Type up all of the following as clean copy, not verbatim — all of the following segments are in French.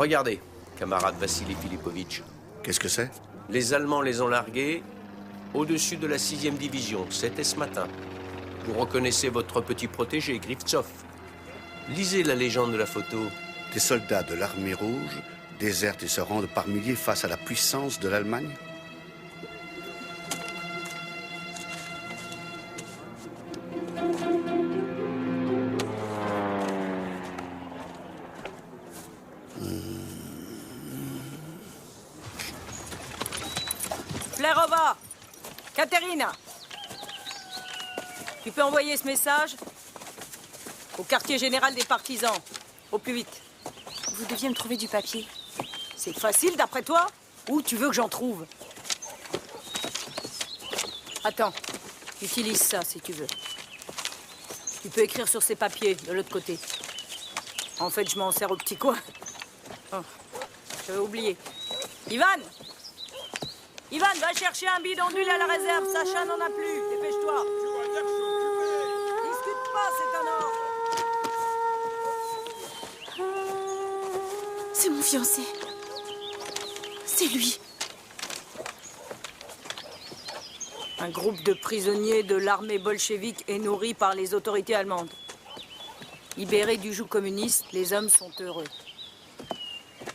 Regardez, camarade Vassili Filipovitch. Qu'est-ce que c'est? Les Allemands les ont largués au-dessus de la 6e division. C'était ce matin. Vous reconnaissez votre petit protégé, Grivtsov. Lisez la légende de la photo. Des soldats de l'armée rouge désertent et se rendent par milliers face à la puissance de l'Allemagne? Flerova, Katerina, tu peux envoyer ce message au quartier général des partisans, au plus vite. Vous deviez me trouver du papier. C'est facile d'après toi? Où tu veux que j'en trouve? Attends, utilise ça si tu veux. Tu peux écrire sur ces papiers, de l'autre côté. En fait, je m'en sers au petit coin. Oh, j'avais oublié. Ivan! Ivan, va chercher un bidon d'huile à la réserve. Sacha n'en a plus. Dépêche-toi. Discute pas, c'est un ordre. C'est mon fiancé. C'est lui. Un groupe de prisonniers de l'armée bolchevique est nourri par les autorités allemandes. Libérés du joug communiste, les hommes sont heureux.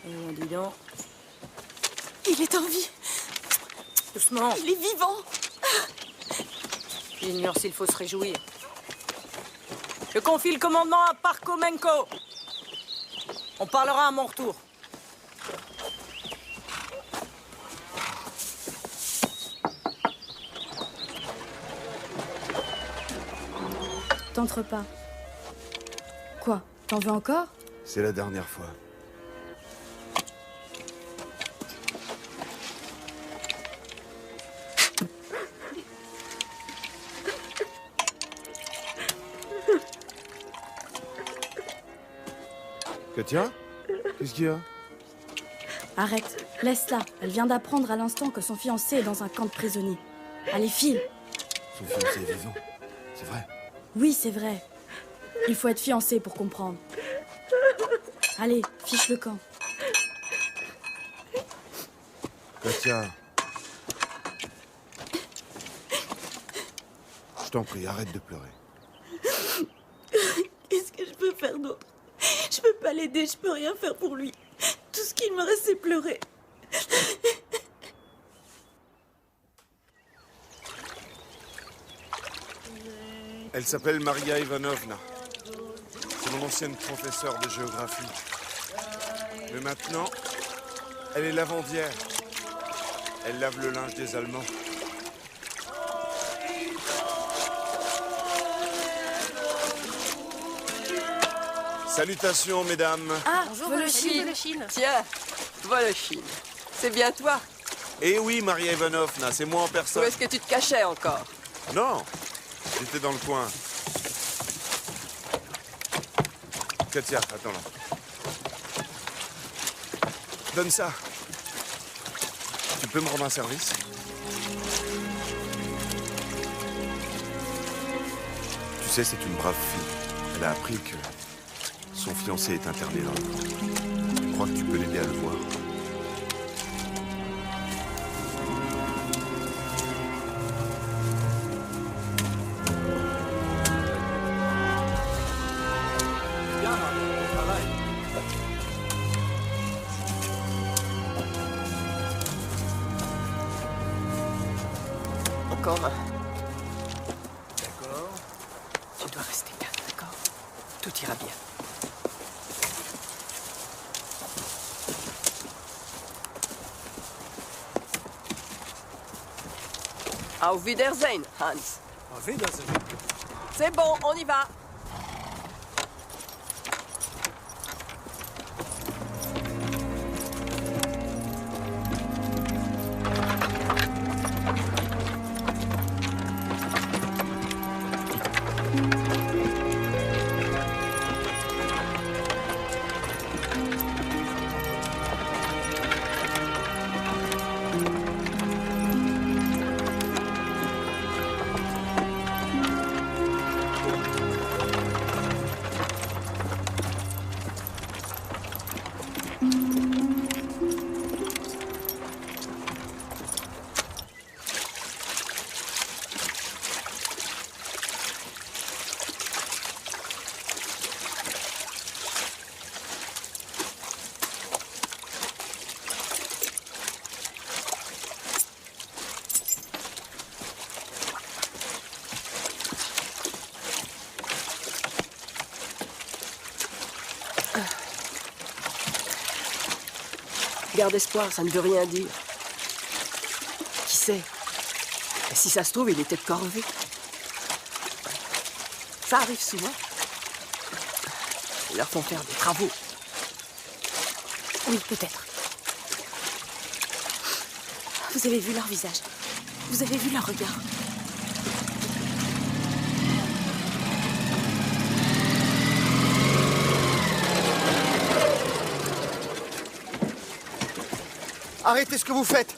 Dis donc. Il est en vie. Doucement. Il est vivant. J'ignore s'il faut se réjouir. Je confie le commandement à Parkomenko. On parlera à mon retour. T'entres pas. Quoi? T'en veux encore? C'est la dernière fois. Katia? Qu'est-ce qu'il y a? Arrête, laisse-la. Elle vient d'apprendre à l'instant que son fiancé est dans un camp de prisonniers. Allez, file. Son fiancé est vivant. C'est vrai. Oui, c'est vrai. Il faut être fiancé pour comprendre. Allez, fiche le camp. Katia. Je t'en prie, arrête de pleurer. Qu'est-ce que je peux faire d'autre? Je peux pas l'aider, je peux rien faire pour lui. Tout ce qu'il me reste, c'est pleurer. Elle s'appelle Maria Ivanovna. C'est mon ancienne professeure de géographie. Mais maintenant, elle est lavandière. Elle lave le linge des Allemands. Salutations, mesdames. Ah, Bonjour, Volochine. Tiens, Volochine. C'est bien toi. Eh oui, Maria Ivanovna, c'est moi en Où personne. est-ce que tu te cachais encore? Non, j'étais dans le coin. Katia, attends là. Donne ça. Tu peux me rendre un service? Tu sais, c'est une brave fille. Elle a appris que son fiancé est interné dans le camp. Tu crois que tu peux l'aider à le voir? Encore un. D'accord. Tu dois rester calme, d'accord? Tout ira bien. Auf Wiedersehen, Hans. Auf Wiedersehen. C'est bon, on y va. Garde espoir, ça ne veut rien dire. Qui sait? Et si ça se trouve, il était corvé. Ça arrive souvent. Ils leur font faire des travaux. Oui, peut-être. Vous avez vu leur visage. Vous avez vu leur regard. Arrêtez ce que vous faites!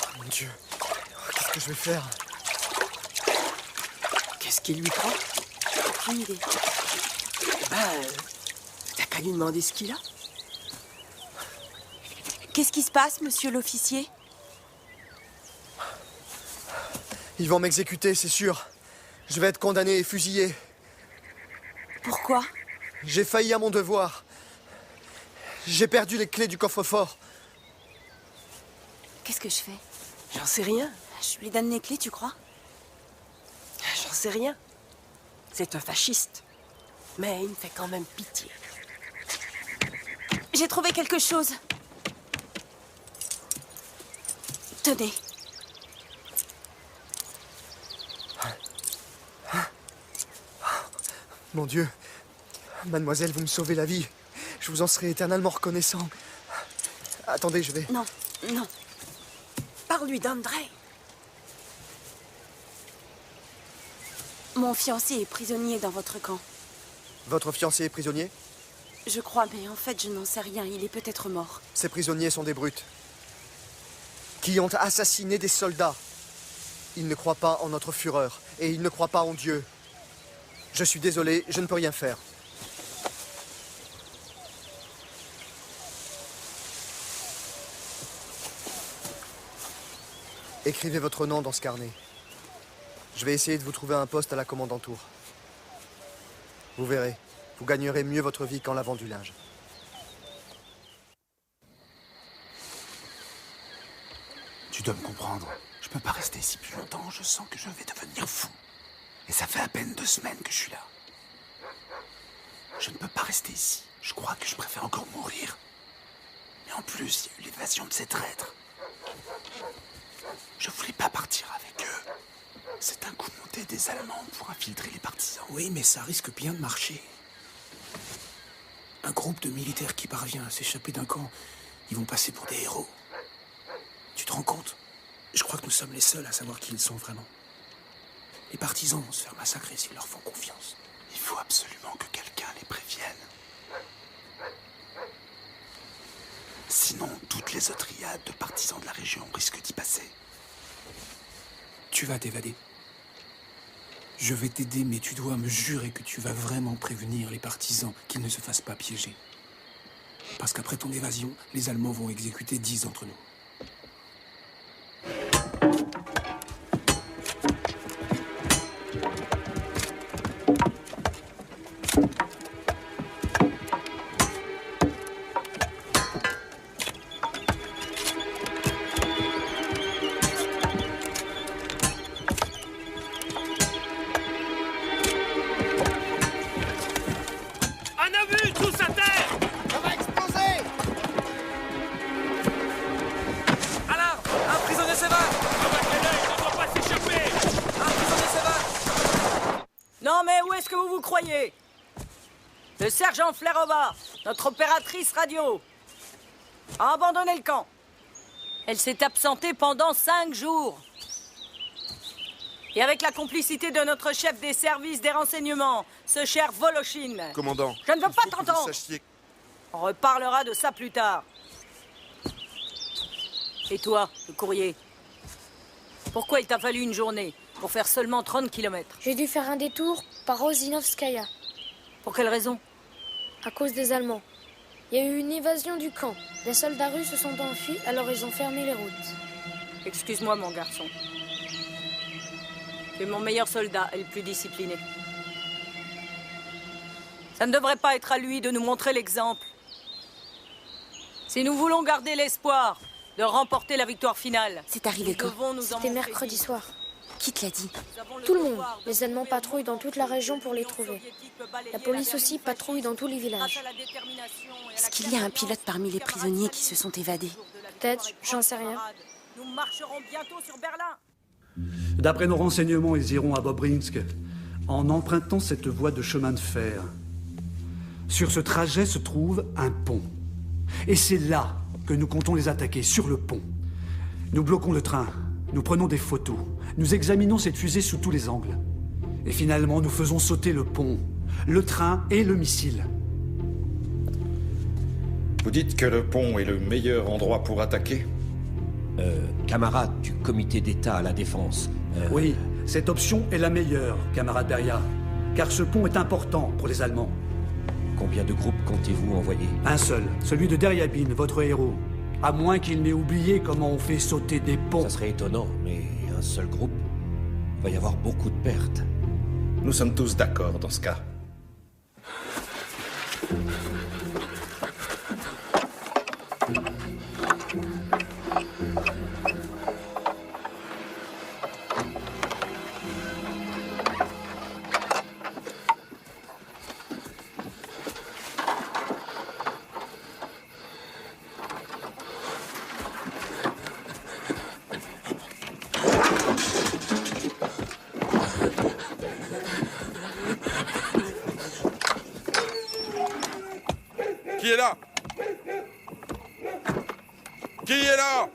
Oh mon Dieu, qu'est-ce que je vais faire? Qu'est-ce qu'il lui prend? Aucune idée. T'as qu'à lui demander ce qu'il a. Qu'est-ce qui se passe, monsieur l'officier? Ils vont m'exécuter, c'est sûr. Je vais être condamné et fusillé. Pourquoi? J'ai failli à mon devoir. J'ai perdu les clés du coffre-fort. Qu'est-ce que je fais? J'en sais rien. Je lui donne les clés, tu crois? J'en sais rien. C'est un fasciste. Mais il me fait quand même pitié. J'ai trouvé quelque chose. Tenez. Mon Dieu. Mademoiselle, vous me sauvez la vie. Je vous en serai éternellement reconnaissant. Attendez, je vais... Non, non. Parle-lui d'André. Mon fiancé est prisonnier dans votre camp. Votre fiancé est prisonnier? Je crois, mais en fait, je n'en sais rien. Il est peut-être mort. Ces prisonniers sont des brutes. Qui ont assassiné des soldats. Ils ne croient pas en notre fureur. Et ils ne croient pas en Dieu. Je suis désolé, je ne peux rien faire. Écrivez votre nom dans ce carnet. Je vais essayer de vous trouver un poste à la commandantour. Vous verrez, vous gagnerez mieux votre vie qu'en lavant du linge. Tu dois me comprendre. Je peux pas rester ici plus longtemps. Je sens que je vais devenir fou. Et ça fait à peine 2 semaines que je suis là. Je ne peux pas rester ici. Je crois que je préfère encore mourir. Mais en plus, il y a eu l'évasion de ces traîtres. Je voulais pas partir avec eux. C'est un coup monté des Allemands pour infiltrer les partisans. Oui, mais ça risque bien de marcher. Un groupe de militaires qui parvient à s'échapper d'un camp, ils vont passer pour des héros. Tu te rends compte? Je crois que nous sommes les seuls à savoir qui ils sont vraiment. Les partisans vont se faire massacrer s'ils leur font confiance. Il faut absolument que quelqu'un les prévienne. Sinon, toutes les autres riades de partisans de la région risquent d'y passer. Tu vas t'évader. Je vais t'aider, mais tu dois me jurer que tu vas vraiment prévenir les partisans qu'ils ne se fassent pas piéger. Parce qu'après ton évasion, les Allemands vont exécuter 10 d'entre nous. Le sergent Flerova, notre opératrice radio, a abandonné le camp. Elle s'est absentée pendant 5 jours. Et avec la complicité de notre chef des services des renseignements, ce cher Volochine. Commandant, je ne veux pas t'entendre. Sachiez... On reparlera de ça plus tard. Et toi, le courrier? Pourquoi il t'a fallu une journée pour faire seulement 30 km? J'ai dû faire un détour par Rosinovskaya. Pour quelle raison? À cause des Allemands. Il y a eu une évasion du camp. Les soldats russes se sont enfuis, alors ils ont fermé les routes. Excuse-moi, mon garçon. Tu es mon meilleur soldat et le plus discipliné. Ça ne devrait pas être à lui de nous montrer l'exemple. Si nous voulons garder l'espoir de remporter la victoire finale, c'est arrivé quand? C'était mercredi soir. Qui te l'a dit? Tout le monde. Les Allemands patrouillent dans toute la région pour les trouver. La police aussi patrouille dans tous les villages. Est-ce qu'il y a un pilote parmi les prisonniers qui se sont évadés? Peut-être, j'en sais rien. Nous marcherons bientôt sur Berlin. D'après nos renseignements, ils iront à Bobrinsk en empruntant cette voie de chemin de fer. Sur ce trajet se trouve un pont. Et c'est là que nous comptons les attaquer, sur le pont. Nous bloquons le train, nous prenons des photos, nous examinons cette fusée sous tous les angles. Et finalement, nous faisons sauter le pont, le train et le missile. Vous dites que le pont est le meilleur endroit pour attaquer? Camarade du comité d'État à la défense. Oui, cette option est la meilleure, camarade Beria. Car ce pont est important pour les Allemands. Combien de groupes comptez-vous envoyer? Un seul, celui de Deriabin, votre héros. À moins qu'il n'ait oublié comment on fait sauter des ponts. Ça serait étonnant, mais un seul groupe, il va y avoir beaucoup de pertes. Nous sommes tous d'accord dans ce cas. Qui est là? Qui est là?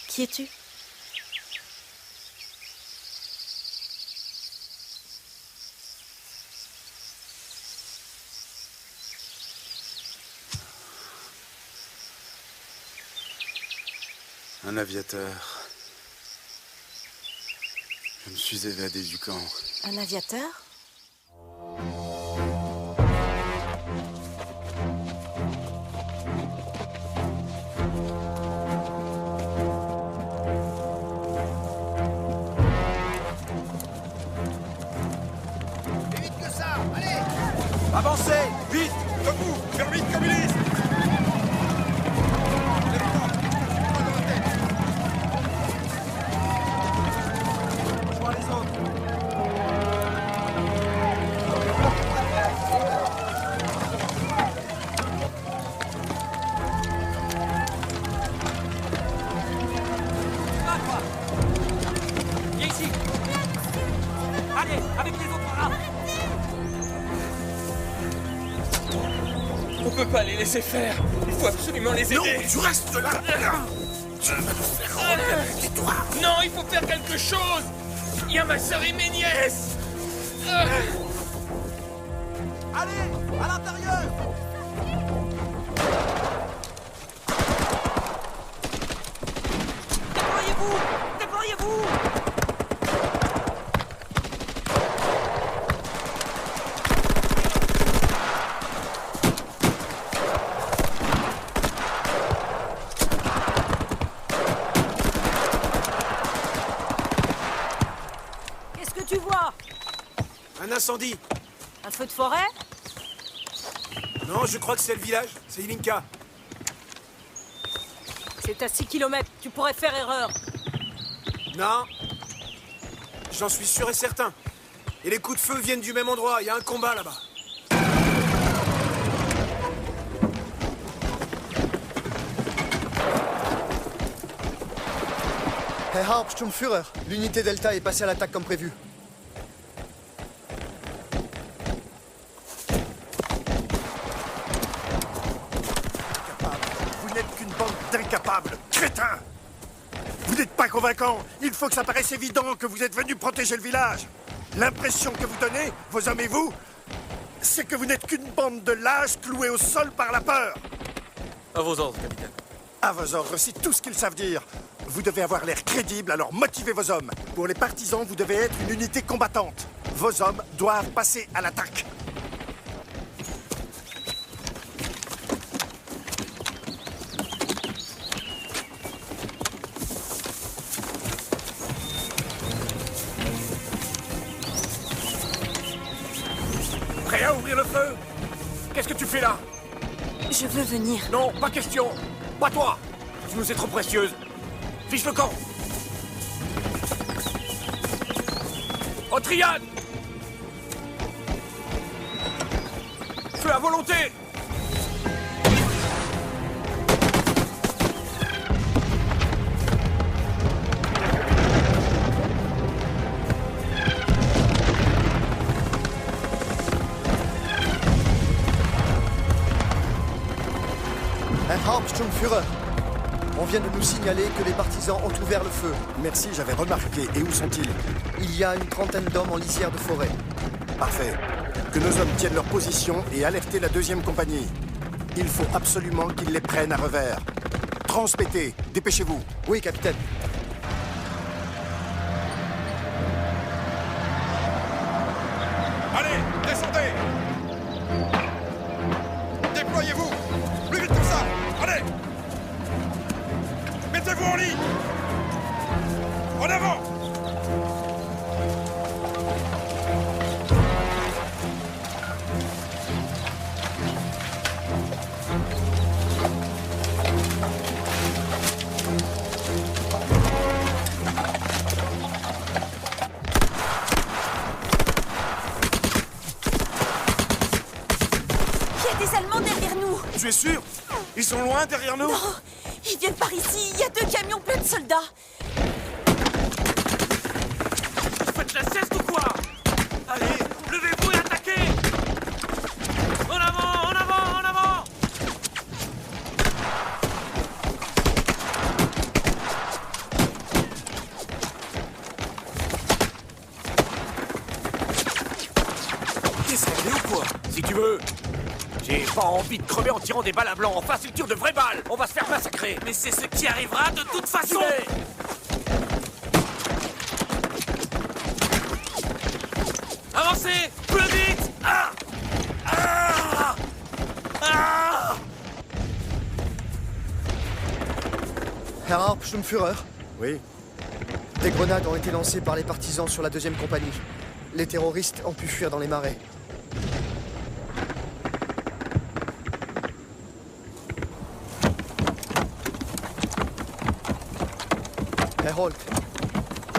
Qui es-tu? Un aviateur. Je me suis évadé du camp. Un aviateur? Allez, avec les autres là. On peut pas les laisser faire. Il faut absolument les aider. Non, tu restes là. Tu vas nous faire rentrer, tais-toi. Non, il faut faire quelque chose. Il y a ma sœur et mes nièces. Allez, à l'intérieur. Déployez-vous. Déployez-vous. Qu'est-ce que tu vois? Un incendie. Un feu de forêt? Non, je crois que c'est le village. C'est Ilinka. C'est à 6 km. Tu pourrais faire erreur. Non. J'en suis sûr et certain. Et les coups de feu viennent du même endroit. Il y a un combat là-bas. Herr Hauptsturmführer, l'unité Delta est passée à l'attaque comme prévu. Vous n'êtes qu'une bande d'incapables, crétins. Vous n'êtes pas convaincants. Il faut que ça paraisse évident que vous êtes venus protéger le village. L'impression que vous donnez, vos hommes et vous, c'est que vous n'êtes qu'une bande de lâches cloués au sol par la peur. À vos ordres, capitaine. À vos ordres, c'est tout ce qu'ils savent dire. Vous devez avoir l'air crédible, alors motivez vos hommes. Pour les partisans, vous devez être une unité combattante. Vos hommes doivent passer à l'attaque. Prêt à ouvrir le feu? Qu'est-ce que tu fais là? Je veux venir. Non, pas question. Pas toi. Tu nous es trop précieuse. Fiche le camp. En triade. Feu à volonté. Herr Hauptsturmführer, on vient de nous signaler que les partisans ont ouvert le feu. Merci, j'avais remarqué. Et où sont-ils? Il y a une trentaine d'hommes en lisière de forêt. Parfait. Que nos hommes tiennent leur position et alerter la deuxième compagnie. Il faut absolument qu'ils les prennent à revers. Transmettez, dépêchez-vous. Oui, capitaine. Allez, descendez. Déployez-vous. Plus vite que ça. Allez. Mettez-vous en ligne. En avant. Il y a des Allemands derrière nous. Tu es sûr? Ils sont loin derrière nous? Non, ils viennent par ici. Il y a 2 camions pleins de soldats. Faites la sieste ou quoi? Allez, levez-vous et attaquez. En avant, en avant, en avant. Qu'est-ce qu'elle est ou quoi? Si tu veux. J'ai pas envie de crever en tirant des balles à blanc. En face, ils tirent de vraies balles. On va se faire massacrer. Mais c'est ce qui arrivera de toute façon. Avancez! Plus vite! Ah! Ah! Ah! Herr Hauptsturmführer? Oui. Des grenades ont été lancées par les partisans sur la deuxième compagnie. Les terroristes ont pu fuir dans les marais. Herr Holt,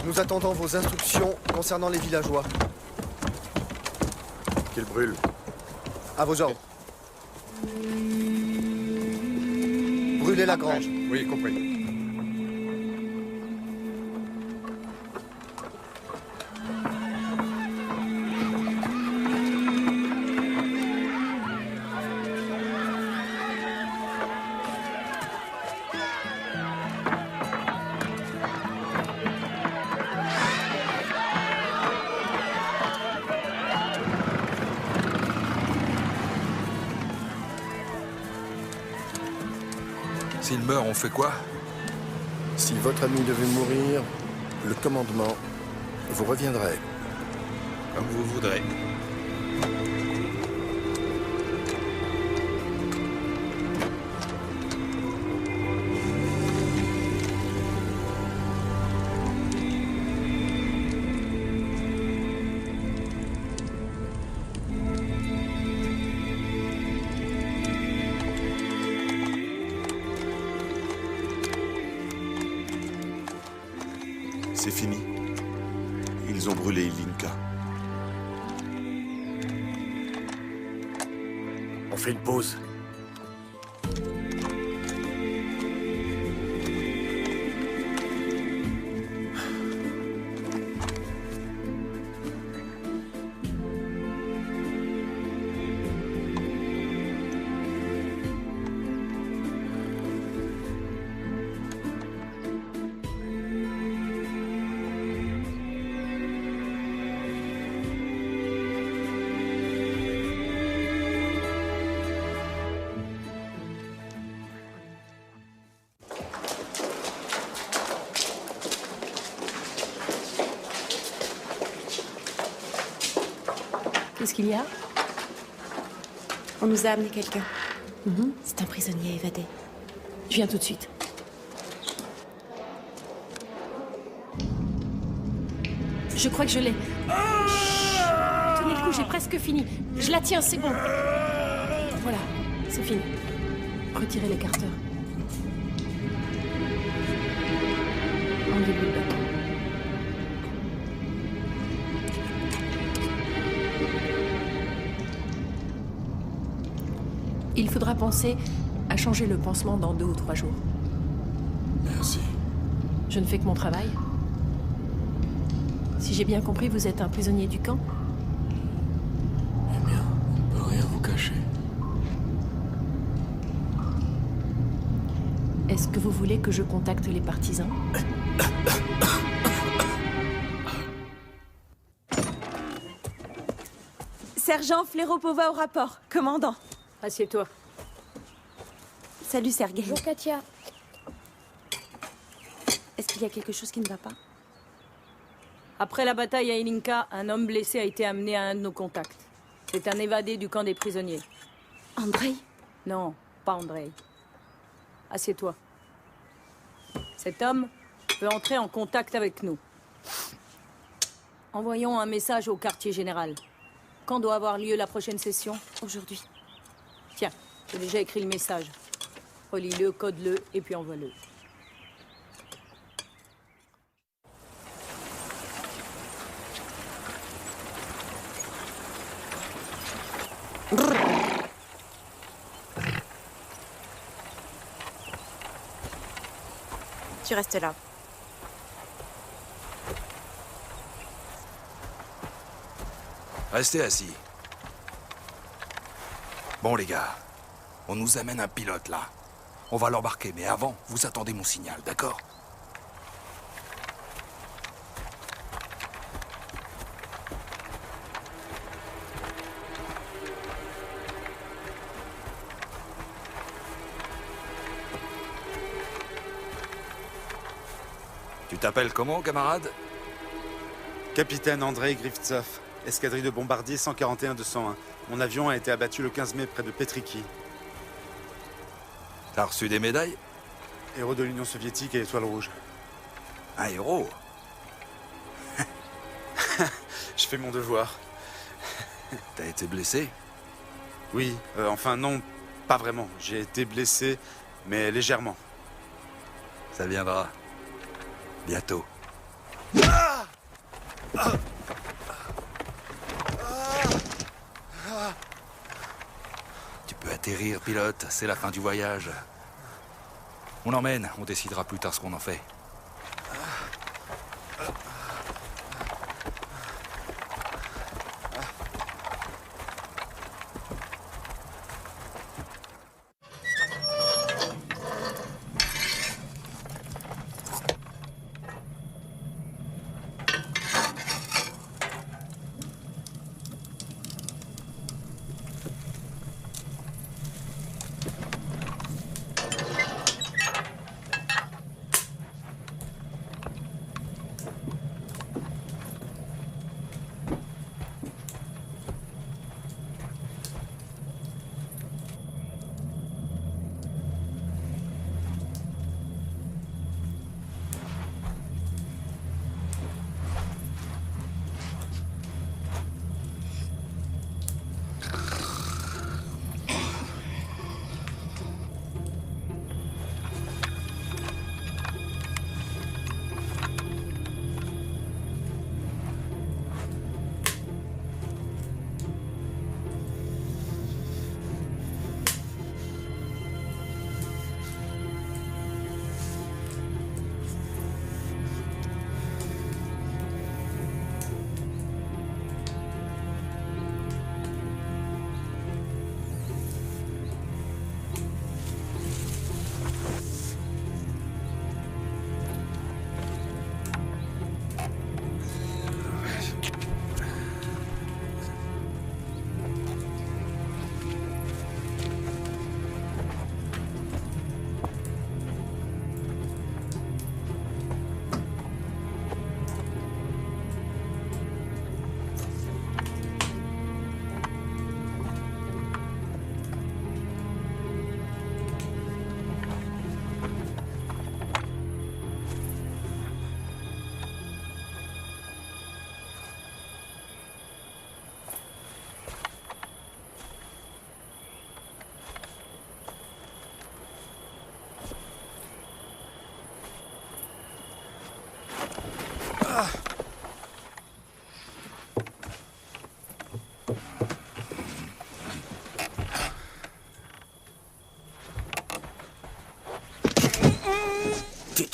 nous attendons vos instructions concernant les villageois. Qu'ils brûlent. À vos ordres. Brûlez la grange. Oui, compris. S'il meurt, on fait quoi? Si votre ami devait mourir, le commandement vous reviendrait. Comme vous voudrez. C'est fini. Ils ont brûlé Ilinka. On fait une pause. Qu'est-ce qu'il y a? On nous a amené quelqu'un. C'est un prisonnier évadé. Je viens tout de suite. Je crois que je l'ai. Tenez le coup, j'ai presque fini. Je la tiens, c'est bon. Voilà, c'est fini. Retirez l'écarteur. Enlevez le bâton. Il faudra penser à changer le pansement dans 2 ou 3 jours. Merci. Je ne fais que mon travail. Si j'ai bien compris, vous êtes un prisonnier du camp? Eh bien, on ne peut rien vous cacher. Est-ce que vous voulez que je contacte les partisans? Sergent Fleropova au rapport. Commandant. Assieds-toi. Salut, Sergei. Bonjour, Katia. Est-ce qu'il y a quelque chose qui ne va pas? Après la bataille à Ilinka, un homme blessé a été amené à un de nos contacts. C'est un évadé du camp des prisonniers. Andrei? Non, pas Andrei. Assieds-toi. Cet homme peut entrer en contact avec nous. Envoyons un message au quartier général. Quand doit avoir lieu la prochaine session? Aujourd'hui. Tiens, j'ai déjà écrit le message. Relis-le, code-le, et puis envoie-le. Tu restes là. Restez assis. Bon, les gars, on nous amène un pilote, là. On va l'embarquer, mais avant, vous attendez mon signal, d'accord? Tu t'appelles comment, camarade? Capitaine Andrei Grivtsov, escadrille de bombardiers 141-201. Mon avion a été abattu le 15 mai près de Petriki. T'as reçu des médailles? Héros de l'Union soviétique et étoile rouge. Un héros? Je fais mon devoir. T'as été blessé? Oui, enfin non, pas vraiment. J'ai été blessé, mais légèrement. Ça viendra. Bientôt. Tu peux atterrir, pilote. C'est la fin du voyage. On emmène. On décidera plus tard ce qu'on en fait.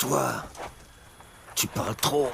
Toi, tu parles trop.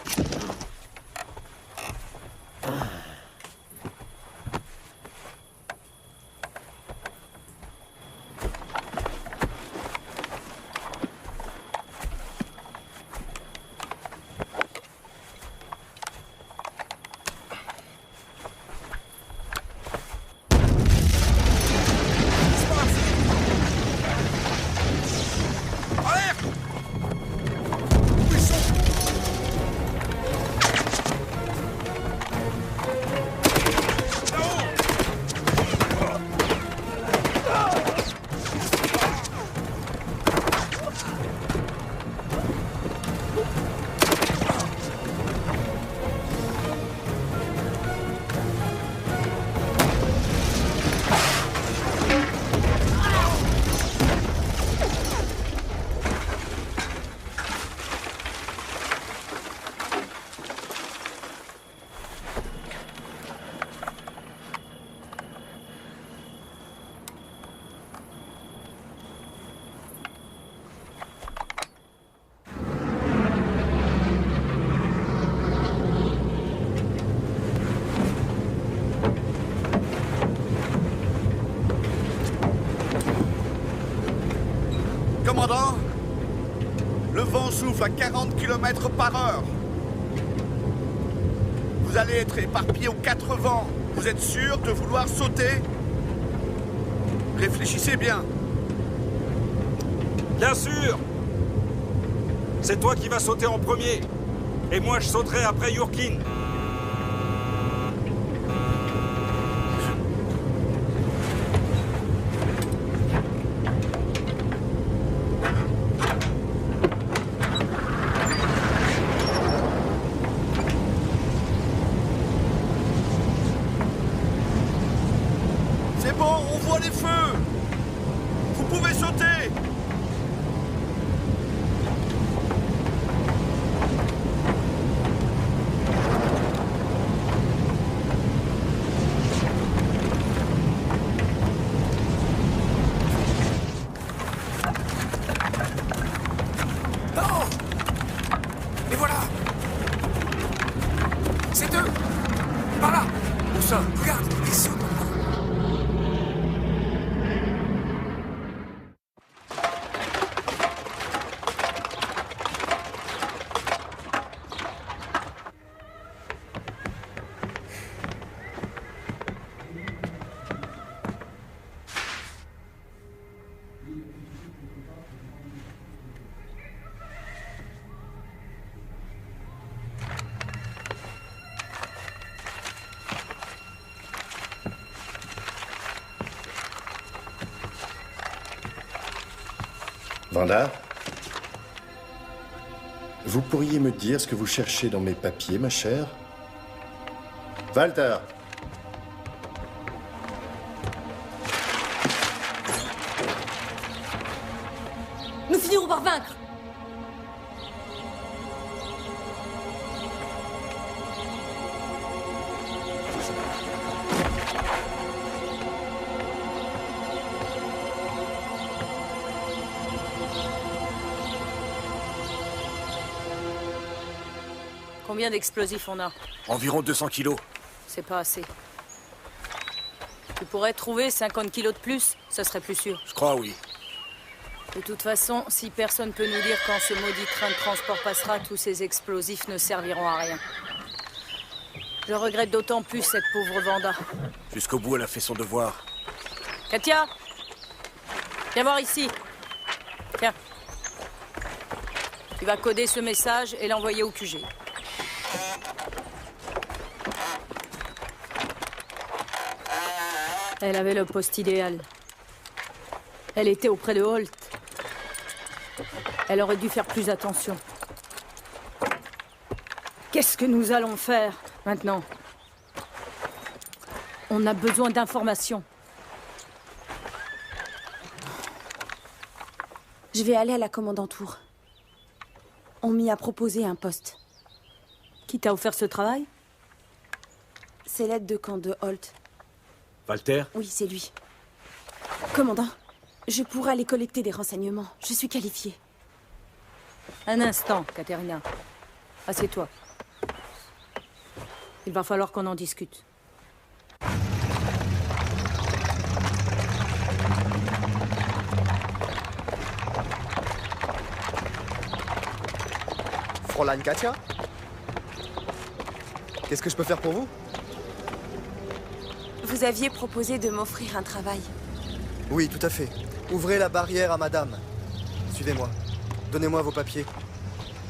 Commandant, le vent souffle à 40 km par heure. Vous allez être éparpillé aux 4 vents. Vous êtes sûr de vouloir sauter? Réfléchissez bien. Bien sûr! C'est toi qui vas sauter en premier. Et moi, je sauterai après Yurkin. C'est bon, on voit les feux. Vous pouvez sauter. Non! Et voilà! C'est eux! Par là! Où ça? Regarde! Ils sautent! Vanda, vous pourriez me dire ce que vous cherchez dans mes papiers, ma chère? Walter! Nous finirons par vaincre. Combien d'explosifs on a? Environ 200 kilos. C'est pas assez. Tu pourrais trouver 50 kilos de plus, ça serait plus sûr. Je crois, oui. De toute façon, si personne peut nous dire quand ce maudit train de transport passera, tous ces explosifs ne serviront à rien. Je regrette d'autant plus cette pauvre Vanda. Jusqu'au bout, elle a fait son devoir. Katia! Viens voir ici. Tiens. Tu vas coder ce message et l'envoyer au QG. Elle avait le poste idéal. Elle était auprès de Holt. Elle aurait dû faire plus attention. Qu'est-ce que nous allons faire maintenant? On a besoin d'informations. Je vais aller à la commandanture. On m'y a proposé un poste. Qui t'a offert ce travail? C'est l'aide de camp de Holt. Walter? Oui, c'est lui. Commandant, je pourrais aller collecter des renseignements. Je suis qualifiée. Un instant, Caterina. Assieds-toi. Il va falloir qu'on en discute. Fräulein Katja? Qu'est-ce que je peux faire pour vous? Vous aviez proposé de m'offrir un travail. Oui, tout à fait. Ouvrez la barrière à madame. Suivez-moi. Donnez-moi vos papiers.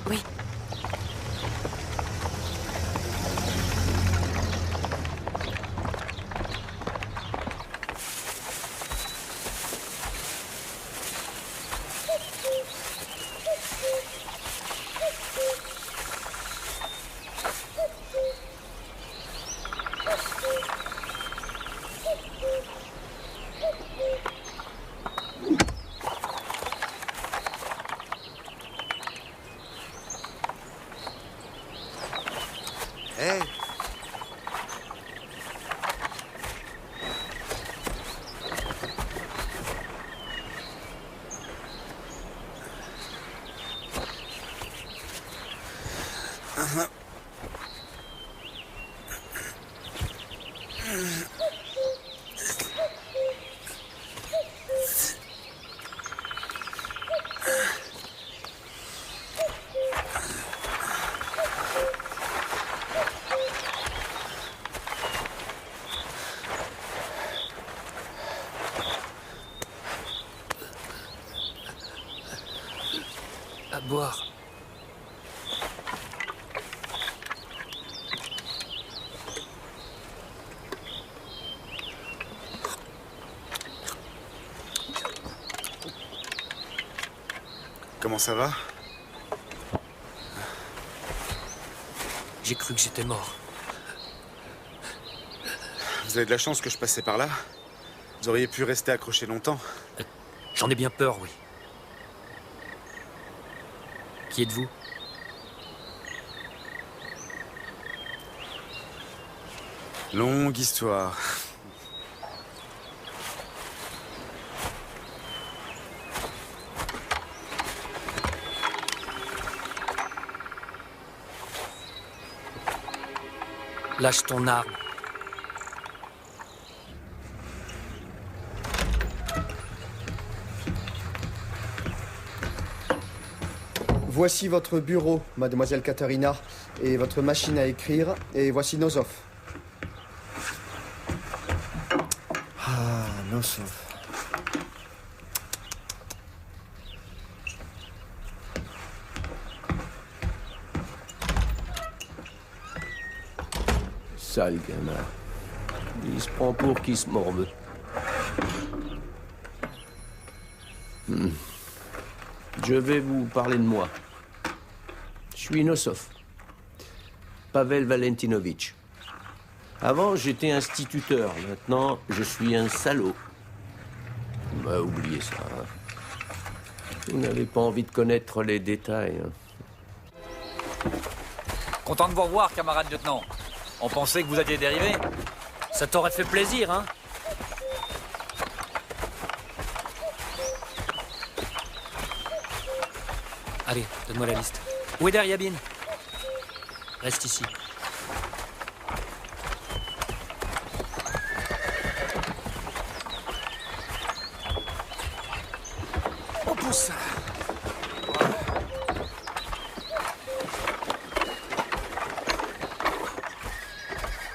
Oui. Hey! À boire. Comment ça va? J'ai cru que j'étais mort. Vous avez de la chance que je passais par là. Vous auriez pu rester accroché longtemps. J'en ai bien peur, oui. Qui êtes-vous? Longue histoire. Lâche ton arme. Voici votre bureau, mademoiselle Caterina, et votre machine à écrire, et voici Nosov. Ah, Nosov. Sale gamin. Il se prend pour qui se morve. Je vais vous parler de moi. Je suis Nosov. Pavel Valentinovitch. Avant, j'étais instituteur. Maintenant, je suis un salaud. Bah, oubliez ça. Hein. Vous n'avez pas envie de connaître les détails. Hein. Content de vous revoir, camarade lieutenant. On pensait que vous aviez dérivé. Ça t'aurait fait plaisir, hein? Allez, donne-moi la liste. Où est Deryabin? Reste ici. On pousse.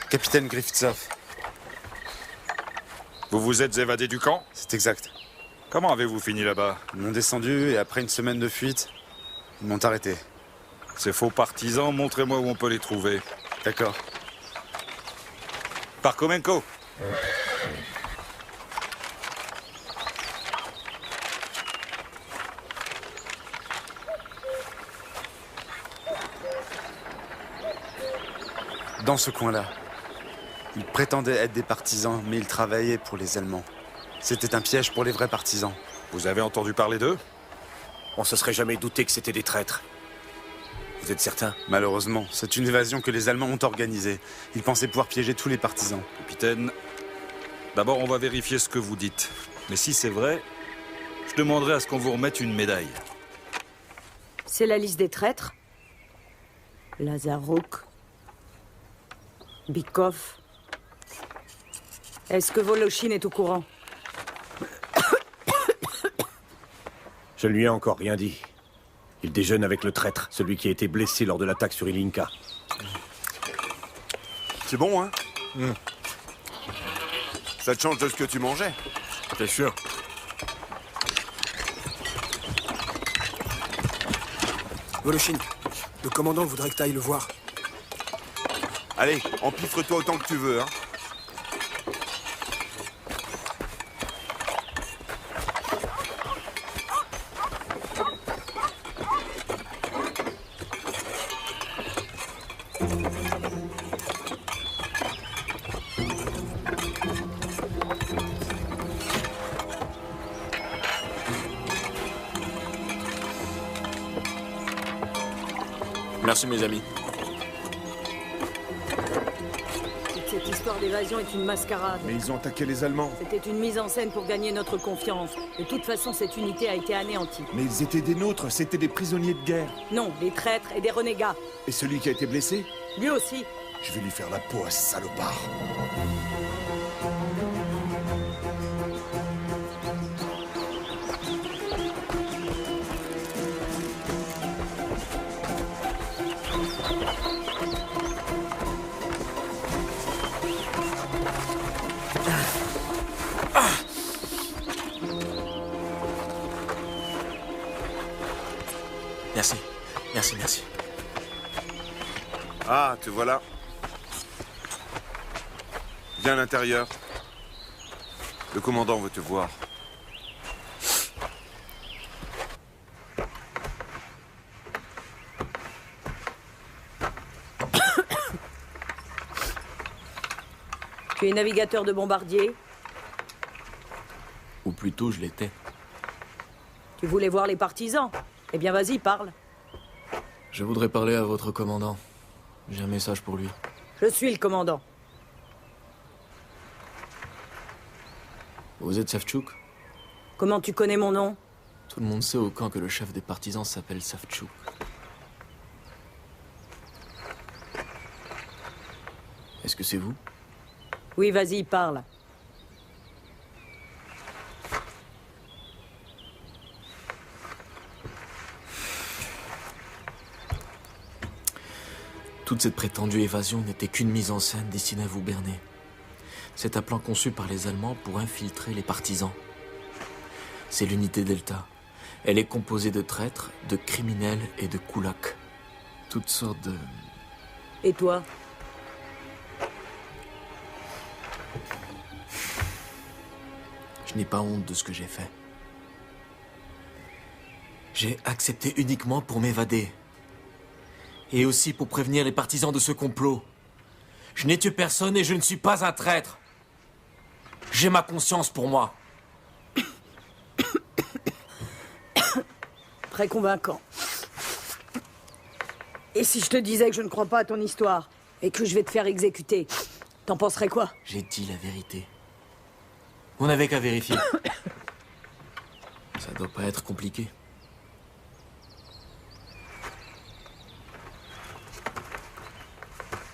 Capitaine Griftsov. Vous vous êtes évadé du camp? C'est exact. Comment avez-vous fini là-bas? Ils m'ont descendu et après une semaine de fuite, ils m'ont arrêté. Ces faux partisans, montrez-moi où on peut les trouver. D'accord. Parkomenko. Dans ce coin-là. Ils prétendaient être des partisans, mais ils travaillaient pour les Allemands. C'était un piège pour les vrais partisans. Vous avez entendu parler d'eux? On se serait jamais douté que c'était des traîtres. Vous êtes certain? Malheureusement, c'est une évasion que les Allemands ont organisée. Ils pensaient pouvoir piéger tous les partisans. Capitaine, d'abord on va vérifier ce que vous dites. Mais si c'est vrai, je demanderai à ce qu'on vous remette une médaille. C'est la liste des traîtres. Lazarouk. Bykov. Est-ce que Voloshin est au courant? Je ne lui ai encore rien dit. Il déjeune avec le traître, celui qui a été blessé lors de l'attaque sur Ilinka. C'est bon, hein? Ça te change de ce que tu mangeais? T'es sûr? Voloshin, le commandant voudrait que tu ailles le voir. Allez, empiffre-toi autant que tu veux, hein? Merci mes amis. Toute cette histoire d'évasion est une mascarade. Mais ils ont attaqué les Allemands. C'était une mise en scène pour gagner notre confiance. De toute façon, cette unité a été anéantie. Mais ils étaient des nôtres, c'était des prisonniers de guerre. Non, des traîtres et des renégats. Et celui qui a été blessé? Lui aussi. Je vais lui faire la peau à ce salopard. Merci. Merci, merci. Ah, te voilà. Viens à l'intérieur. Le commandant veut te voir. Tu es navigateur de bombardier. Ou plutôt, je l'étais. Tu voulais voir les partisans. Eh bien, vas-y, parle. Je voudrais parler à votre commandant. J'ai un message pour lui. Je suis le commandant. Vous êtes Savchuk? Comment tu connais mon nom? Tout le monde sait au camp que le chef des partisans s'appelle Savchuk. Est-ce que c'est vous? Oui, vas-y, parle. Toute cette prétendue évasion n'était qu'une mise en scène destinée à vous berner. C'est un plan conçu par les Allemands pour infiltrer les partisans. C'est l'unité Delta. Elle est composée de traîtres, de criminels et de koulaks. Toutes sortes de... Et toi? Je n'ai pas honte de ce que j'ai fait. J'ai accepté uniquement pour m'évader. Et aussi pour prévenir les partisans de ce complot. Je n'ai tué personne et je ne suis pas un traître. J'ai ma conscience pour moi. Très convaincant. Et si je te disais que je ne crois pas à ton histoire et que je vais te faire exécuter, t'en penserais quoi? J'ai dit la vérité. On n'avait qu'à vérifier. Ça doit pas être compliqué.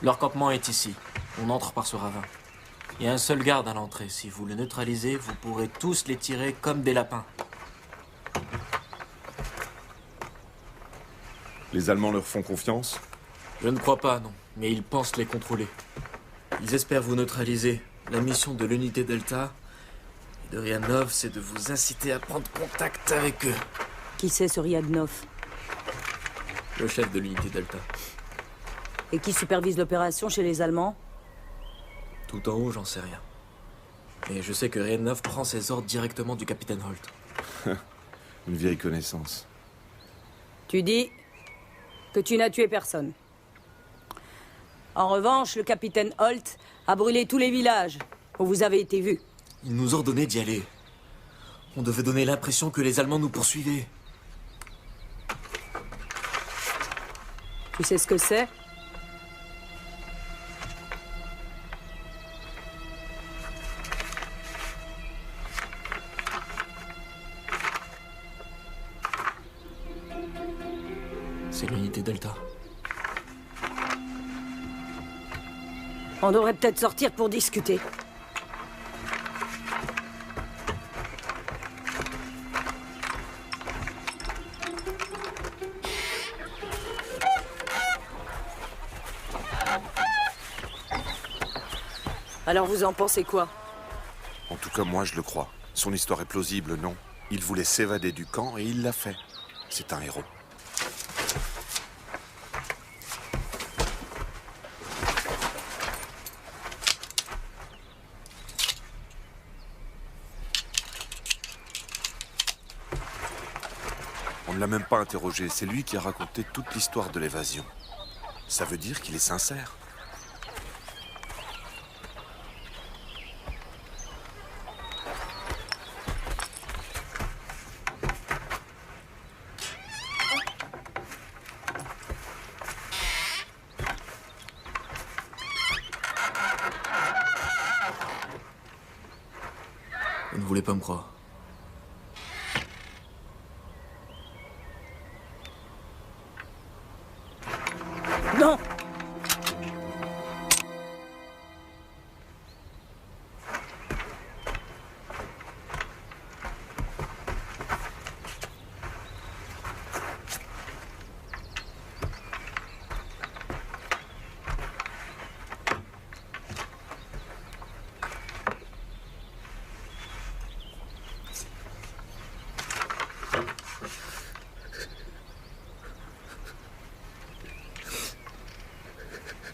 Leur campement est ici. On entre par ce ravin. Il y a un seul garde à l'entrée. Si vous le neutralisez, vous pourrez tous les tirer comme des lapins. Les Allemands leur font confiance? Je ne crois pas, non. Mais ils pensent les contrôler. Ils espèrent vous neutraliser. La mission de l'unité Delta et de Rianov, c'est de vous inciter à prendre contact avec eux. Qui c'est ce Riadnov? Le chef de l'unité Delta. Et qui supervise l'opération chez les Allemands? Tout en haut, j'en sais rien. Mais je sais que Rianov prend ses ordres directement du capitaine Holt. Une vieille connaissance. Tu dis que tu n'as tué personne. En revanche, le capitaine Holt a brûlé tous les villages où vous avez été vus. Il nous ordonnait d'y aller. On devait donner l'impression que les Allemands nous poursuivaient. Tu sais ce que c'est? C'est l'unité Delta. On devrait peut-être sortir pour discuter. Alors vous en pensez quoi? En tout cas, moi, je le crois. Son histoire est plausible, non? Il voulait s'évader du camp et il l'a fait. C'est un héros. On ne l'a même pas interrogé. C'est lui qui a raconté toute l'histoire de l'évasion. Ça veut dire qu'il est sincère. Vous ne voulez pas me croire. Non!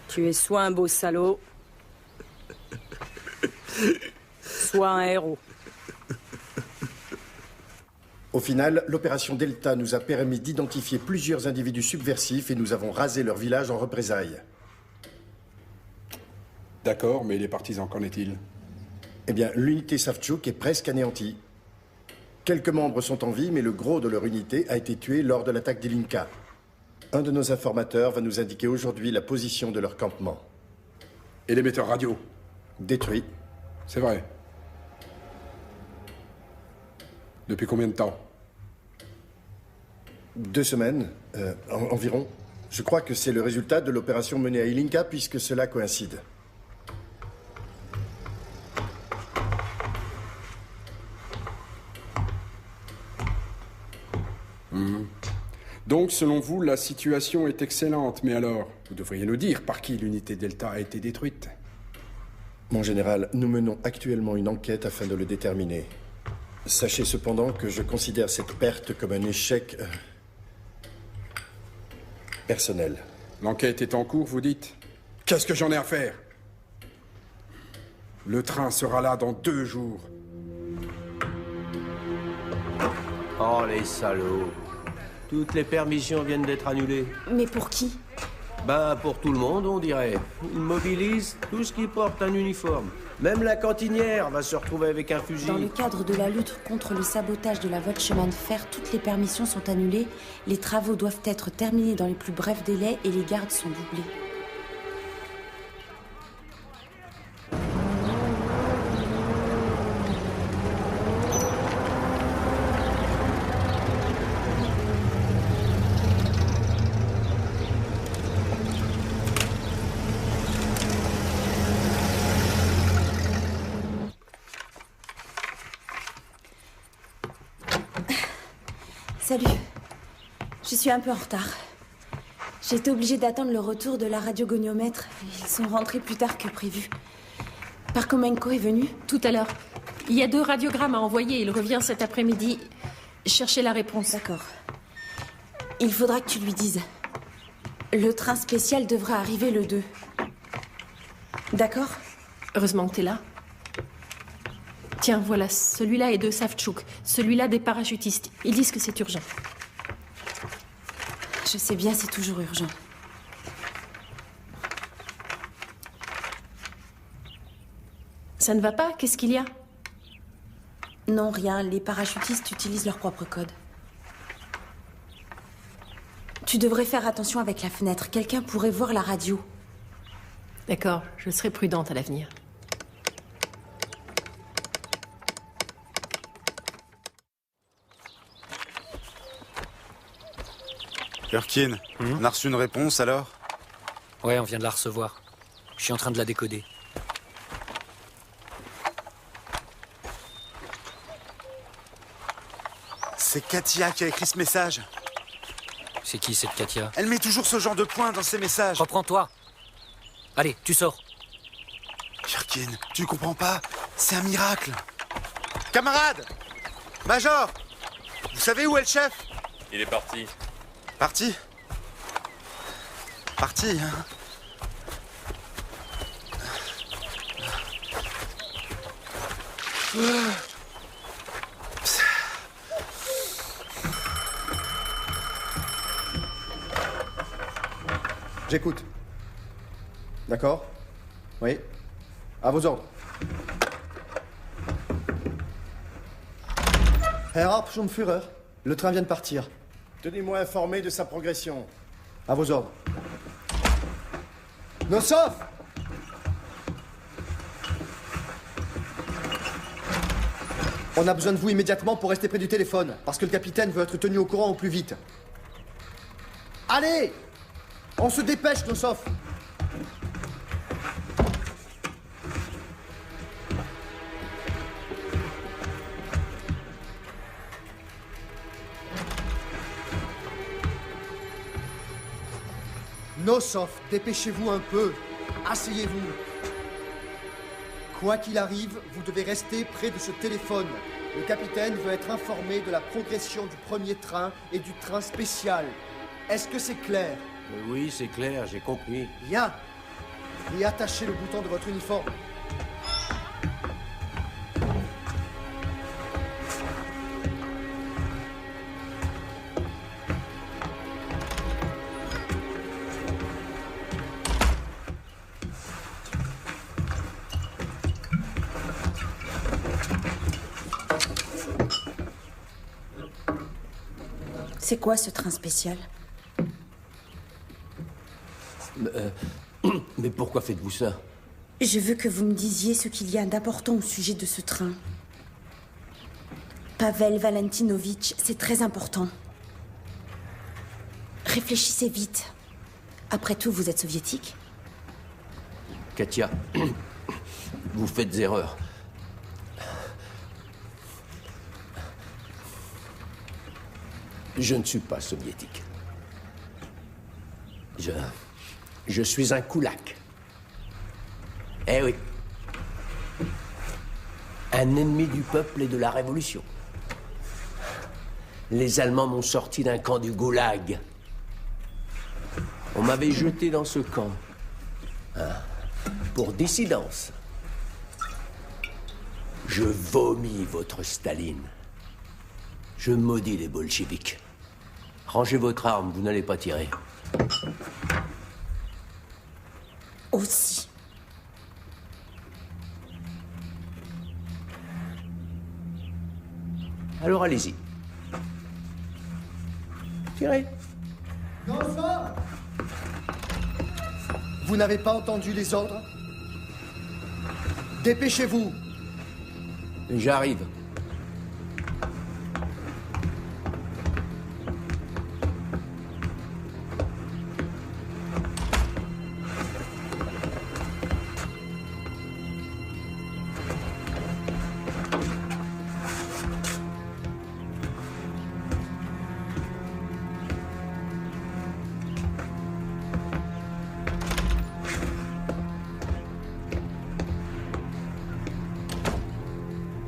Tu es soit un beau salaud, soit un héros. Au final, l'opération Delta nous a permis d'identifier plusieurs individus subversifs et nous avons rasé leur village en représailles. D'accord, mais les partisans, qu'en est-il? Eh bien, l'unité Savchuk est presque anéantie. Quelques membres sont en vie, mais le gros de leur unité a été tué lors de l'attaque d'Ilinka. Un de nos informateurs va nous indiquer aujourd'hui la position de leur campement. Et l'émetteur radio? Détruit. C'est vrai. Depuis combien de temps? 2 semaines, environ. Je crois que c'est le résultat de l'opération menée à Ilinka, puisque cela coïncide. Donc, selon vous, la situation est excellente. Mais alors, vous devriez nous dire par qui l'unité Delta a été détruite. Mon général, nous menons actuellement une enquête afin de le déterminer. Sachez cependant que je considère cette perte comme un échec personnel. L'enquête est en cours, vous dites? Qu'est-ce que j'en ai à faire? Le train sera là dans 2 jours. Oh, les salauds. Toutes les permissions viennent d'être annulées. Mais pour qui? Ben, pour tout le monde, on dirait. Ils mobilisent tout ce qui porte un uniforme. Même la cantinière va se retrouver avec un fusil. Dans le cadre de la lutte contre le sabotage de la voie de chemin de fer, toutes les permissions sont annulées, les travaux doivent être terminés dans les plus brefs délais et les gardes sont doublés. Salut. Je suis un peu en retard. J'ai été obligée d'attendre le retour de la radiogoniomètre. Ils sont rentrés plus tard que prévu. Parkomenko est venu? Tout à l'heure. Il y a 2 radiogrammes à envoyer. Il revient cet après-midi. Chercher la réponse. D'accord. Il faudra que tu lui dises. Le train spécial devra arriver le 2. D'accord? Heureusement que t'es là. Tiens, voilà, celui-là est de Savchuk, celui-là des parachutistes. Ils disent que c'est urgent. Je sais bien, c'est toujours urgent. Ça ne va pas? Qu'est-ce qu'il y a? Non, rien. Les parachutistes utilisent leur propre code. Tu devrais faire attention avec la fenêtre. Quelqu'un pourrait voir la radio. D'accord, je serai prudente à l'avenir. Urkin, on a reçu une réponse alors? Ouais, on vient de la recevoir. Je suis en train de la décoder. C'est Katia qui a écrit ce message. C'est qui cette Katia? Elle met toujours ce genre de points dans ses messages. Reprends-toi. Allez, tu sors. Urkin, tu comprends pas? C'est un miracle. Camarade! Major! Vous savez où est le chef? Il est parti. Parti? Parti, hein? J'écoute. D'accord? Oui. À vos ordres. Herr Hauptsturmführer, le train vient de partir. Tenez-moi informé de sa progression. À vos ordres. Nosov! On a besoin de vous immédiatement pour rester près du téléphone, parce que le capitaine veut être tenu au courant au plus vite. Allez! On se dépêche, Nosov! Nosov, dépêchez-vous un peu. Asseyez-vous. Quoi qu'il arrive, vous devez rester près de ce téléphone. Le capitaine veut être informé de la progression du premier train et du train spécial. Est-ce que c'est clair? Oui, c'est clair, j'ai compris. Bien. Et attachez le bouton de votre uniforme. C'est quoi ce train spécial? Mais pourquoi faites-vous ça? Je veux que vous me disiez ce qu'il y a d'important au sujet de ce train. Pavel Valentinovitch, c'est très important. Réfléchissez vite. Après tout, vous êtes soviétique? Katia, vous faites erreur. Je ne suis pas soviétique. Je suis un koulak. Eh oui. Un ennemi du peuple et de la révolution. Les Allemands m'ont sorti d'un camp du goulag. On m'avait jeté dans ce camp. Pour dissidence. Je vomis votre Staline. Je maudis les bolcheviks. Rangez votre arme, vous n'allez pas tirer. Aussi. Alors allez-y. Tirez. Non, ça! Vous n'avez pas entendu les ordres? Dépêchez-vous. J'arrive.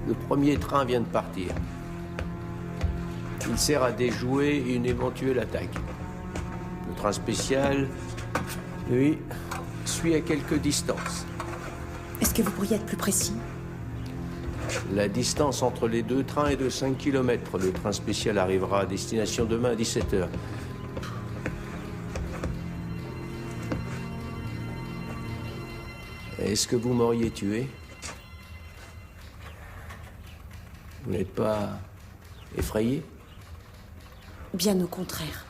Le premier train vient de partir. Il sert à déjouer une éventuelle attaque. Le train spécial, lui, suit à quelque distance. Est-ce que vous pourriez être plus précis? La distance entre les deux trains est de 5 km. Le train spécial arrivera à destination demain à 17h. Est-ce que vous m'auriez tué? Vous n'êtes pas effrayé? Bien au contraire.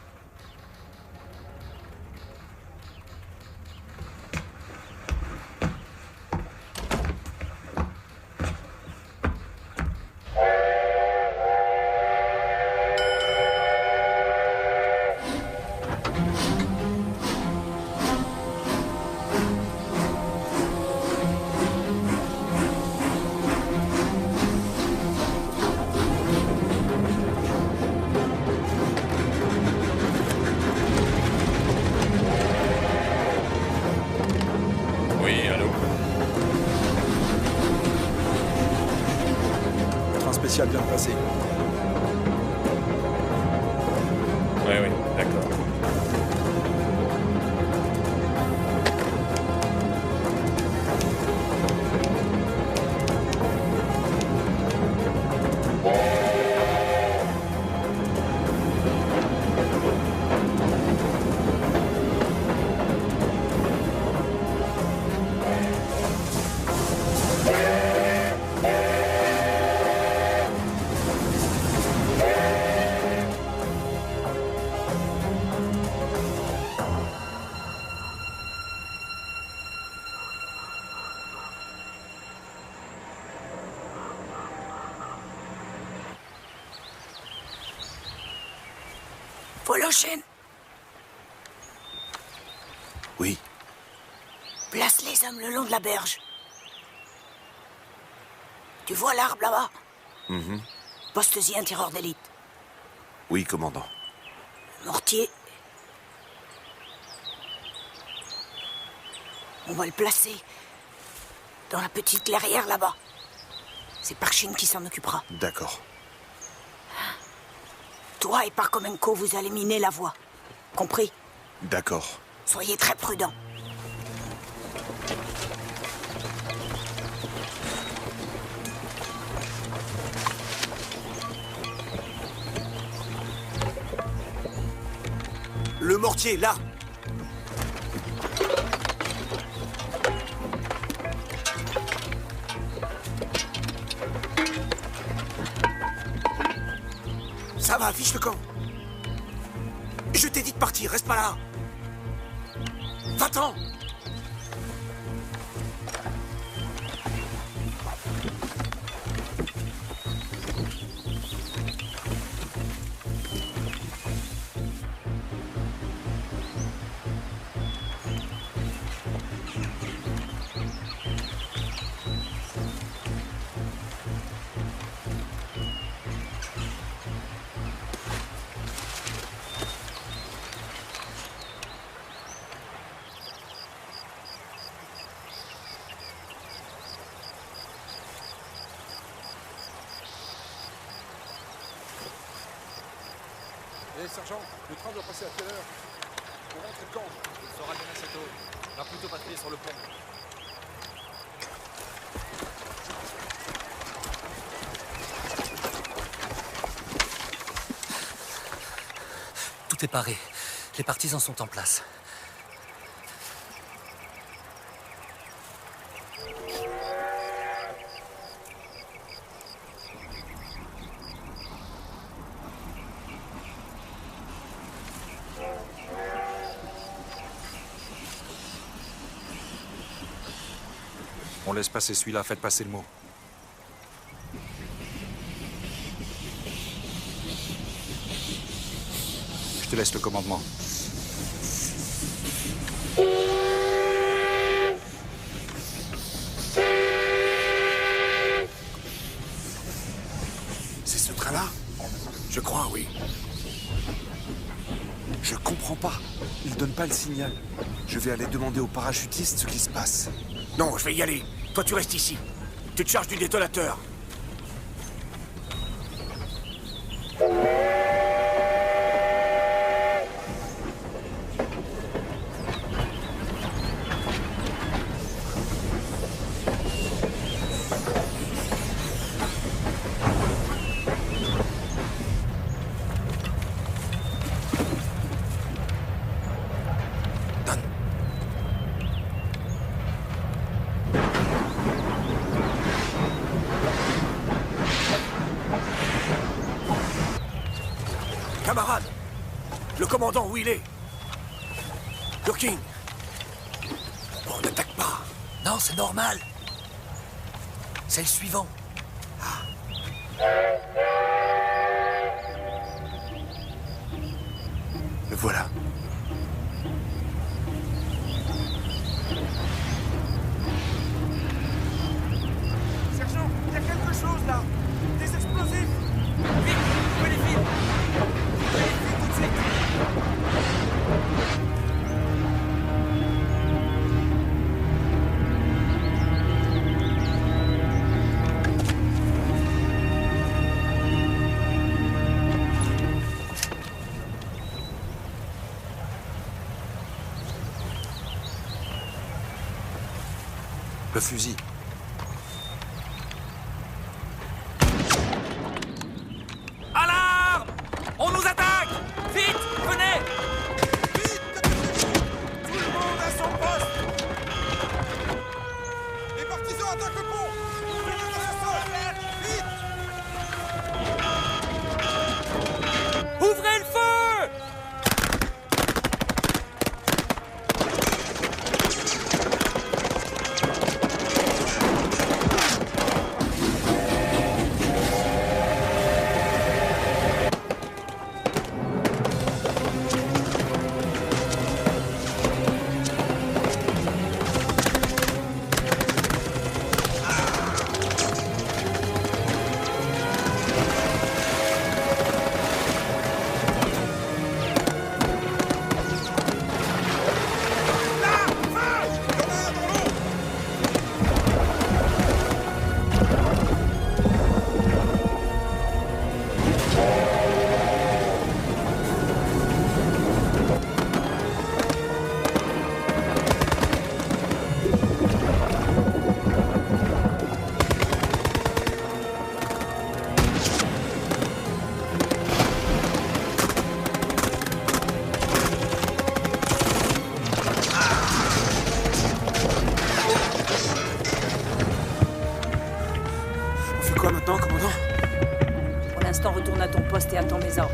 spécial vient de passer. Oui, d'accord. Volochen. Oui. Place les hommes le long de la berge. Tu vois l'arbre là-bas? Poste-y un tireur d'élite. Oui, commandant. Mortier. On va le placer dans la petite clairière là-bas. C'est Parchine qui s'en occupera. D'accord. Toi et Parkomenko, vous allez miner la voie. Compris? D'accord. Soyez très prudents. Le mortier, là! Ça va, affiche le camp. Je t'ai dit de partir, reste pas là. Va-t'en! Eh, sergent, le train doit passer à quelle heure? On rentre quand? Il sera bien assez tôt. On va plutôt patrouiller sur le pont. Tout est paré. Les partisans sont en place. On laisse passer celui-là, faites passer le mot. Je te laisse le commandement. C'est ce train-là? Je crois, oui. Je comprends pas. Il donne pas le signal. Je vais aller demander aux parachutistes ce qui se passe. Non, je vais y aller. Toi, tu restes ici. Tu te charges du détonateur. Camarade, le commandant, où il est? Durkin. On n'attaque pas. Non, c'est normal. C'est le suivant. Le voilà. Sergent, il y a quelque chose là. Des explosifs. Vite, trouvez les fils. Trouvez les fils tout de suite. Le fusil. Alarme! On nous attaque! Vite, venez! Tout le monde à son poste! Les partisans attaquent le pont! Venez dans ce sol! Vite! Ouvrez le feu! Quoi maintenant, commandant? Pour l'instant, retourne à ton poste et attends mes ordres.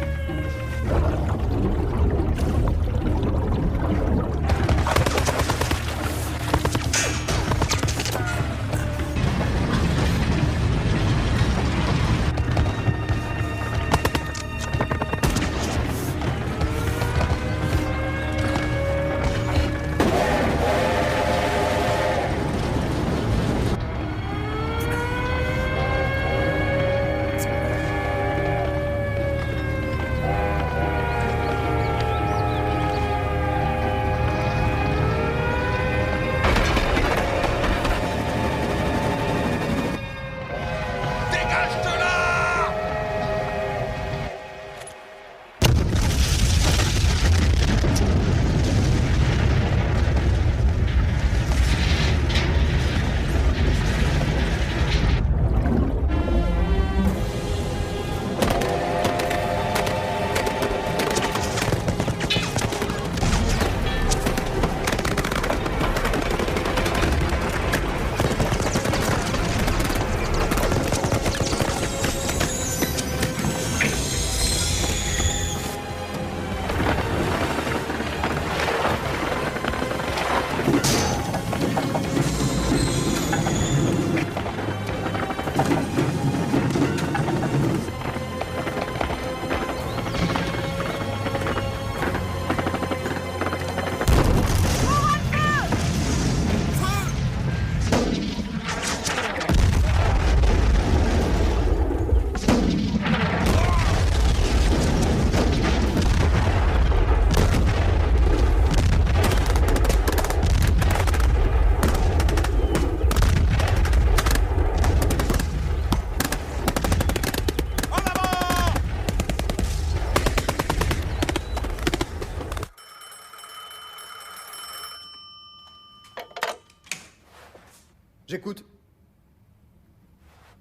J'écoute.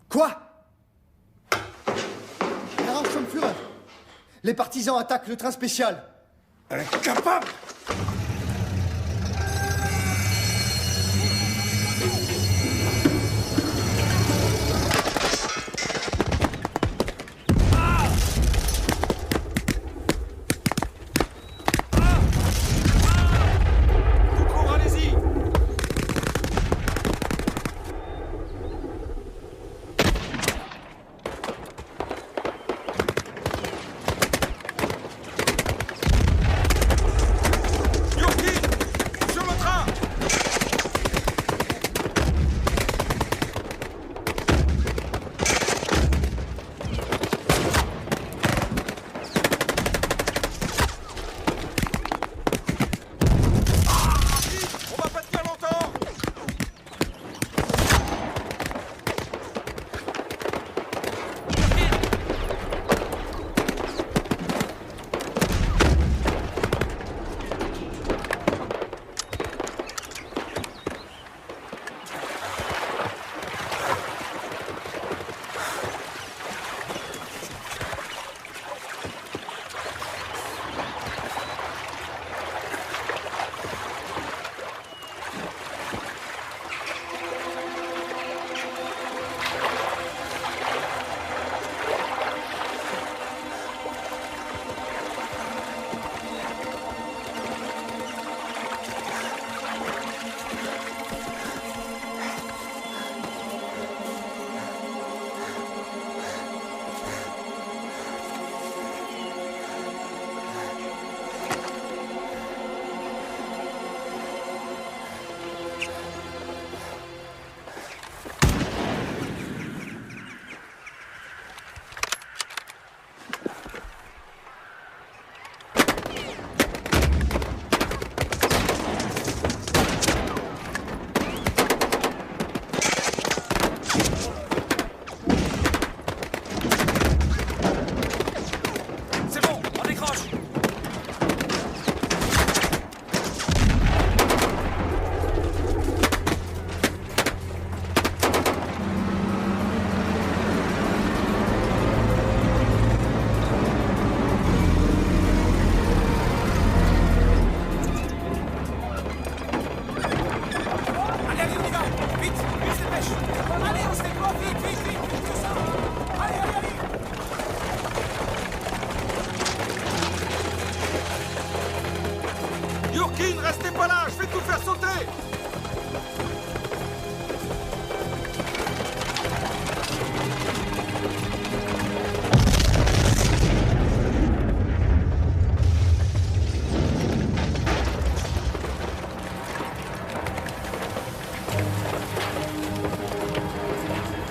Quoi? Herr Sturmführer, les partisans attaquent le train spécial. Elle est capable!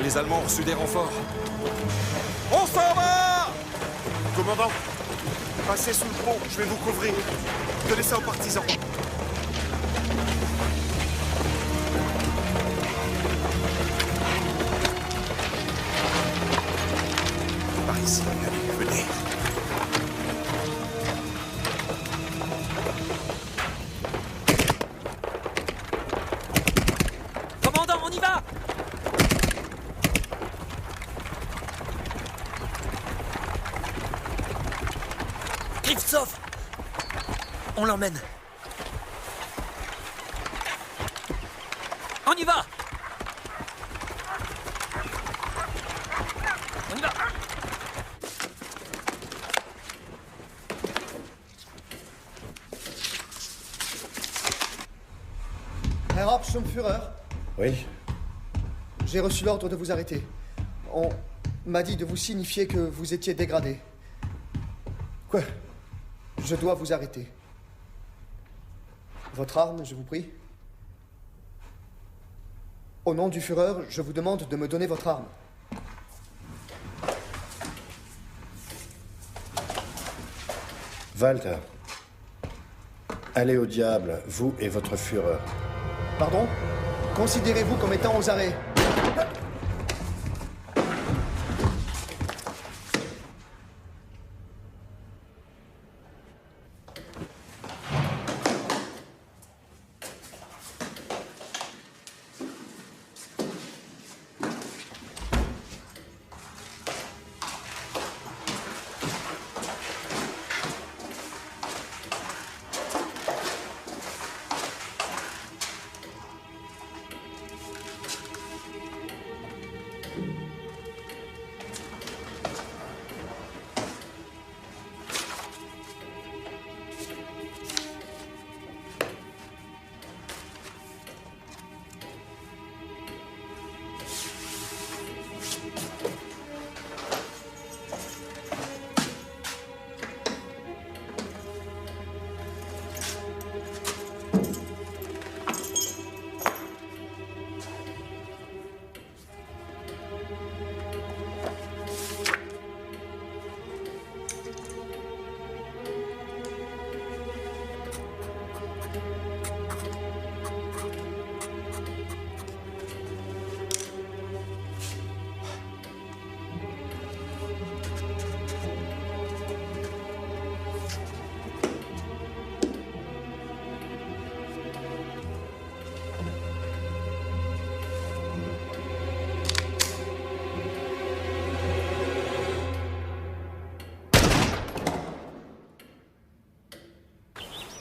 les Allemands ont reçu des renforts. On s'en va! Commandant, passez sous le pont, je vais vous couvrir. Donnez ça aux partisans. Par ici, allez, venez. Commandant, on y va! Krivtsov! On l'emmène. On y va! On y va! Herr Hauptsturmführer, Oui. j'ai reçu l'ordre de vous arrêter. On m'a dit de vous signifier que vous étiez dégradé. Quoi? Je dois vous arrêter. Votre arme, je vous prie. Au nom du Führer, je vous demande de me donner votre arme. Walter, allez au diable, vous et votre Führer. Pardon? Considérez-vous comme étant aux arrêts.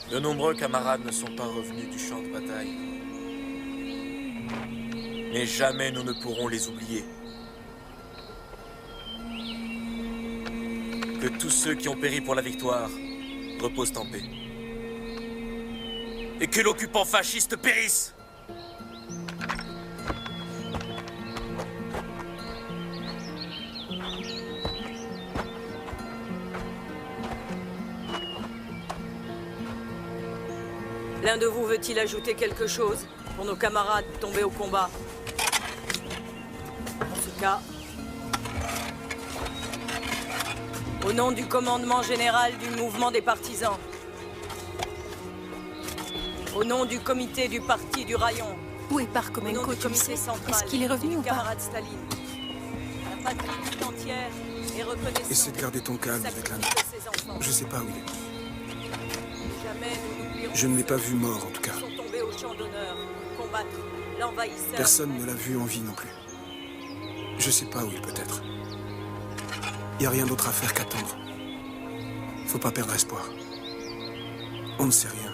De nombreux camarades ne sont pas revenus du champ de bataille. Mais jamais nous ne pourrons les oublier. Que tous ceux qui ont péri pour la victoire reposent en paix. Et que l'occupant fasciste périsse! L'un de vous veut-il ajouter quelque chose pour nos camarades tombés au combat? En ce cas, au nom du commandement général du mouvement des partisans, au nom du comité du parti du rayon, où est Parkomenko, tu le sais? Est-ce qu'il est revenu ou pas? Camarade Staline, la patrie tout entière est reconnaissante. Essaie de garder ton calme avec l'âme. Je sais pas où il est. Je ne l'ai pas vu mort, en tout cas. Personne ne l'a vu en vie non plus. Je sais pas où il peut être. Il n'y a rien d'autre à faire qu'attendre. Faut pas perdre espoir. On ne sait rien.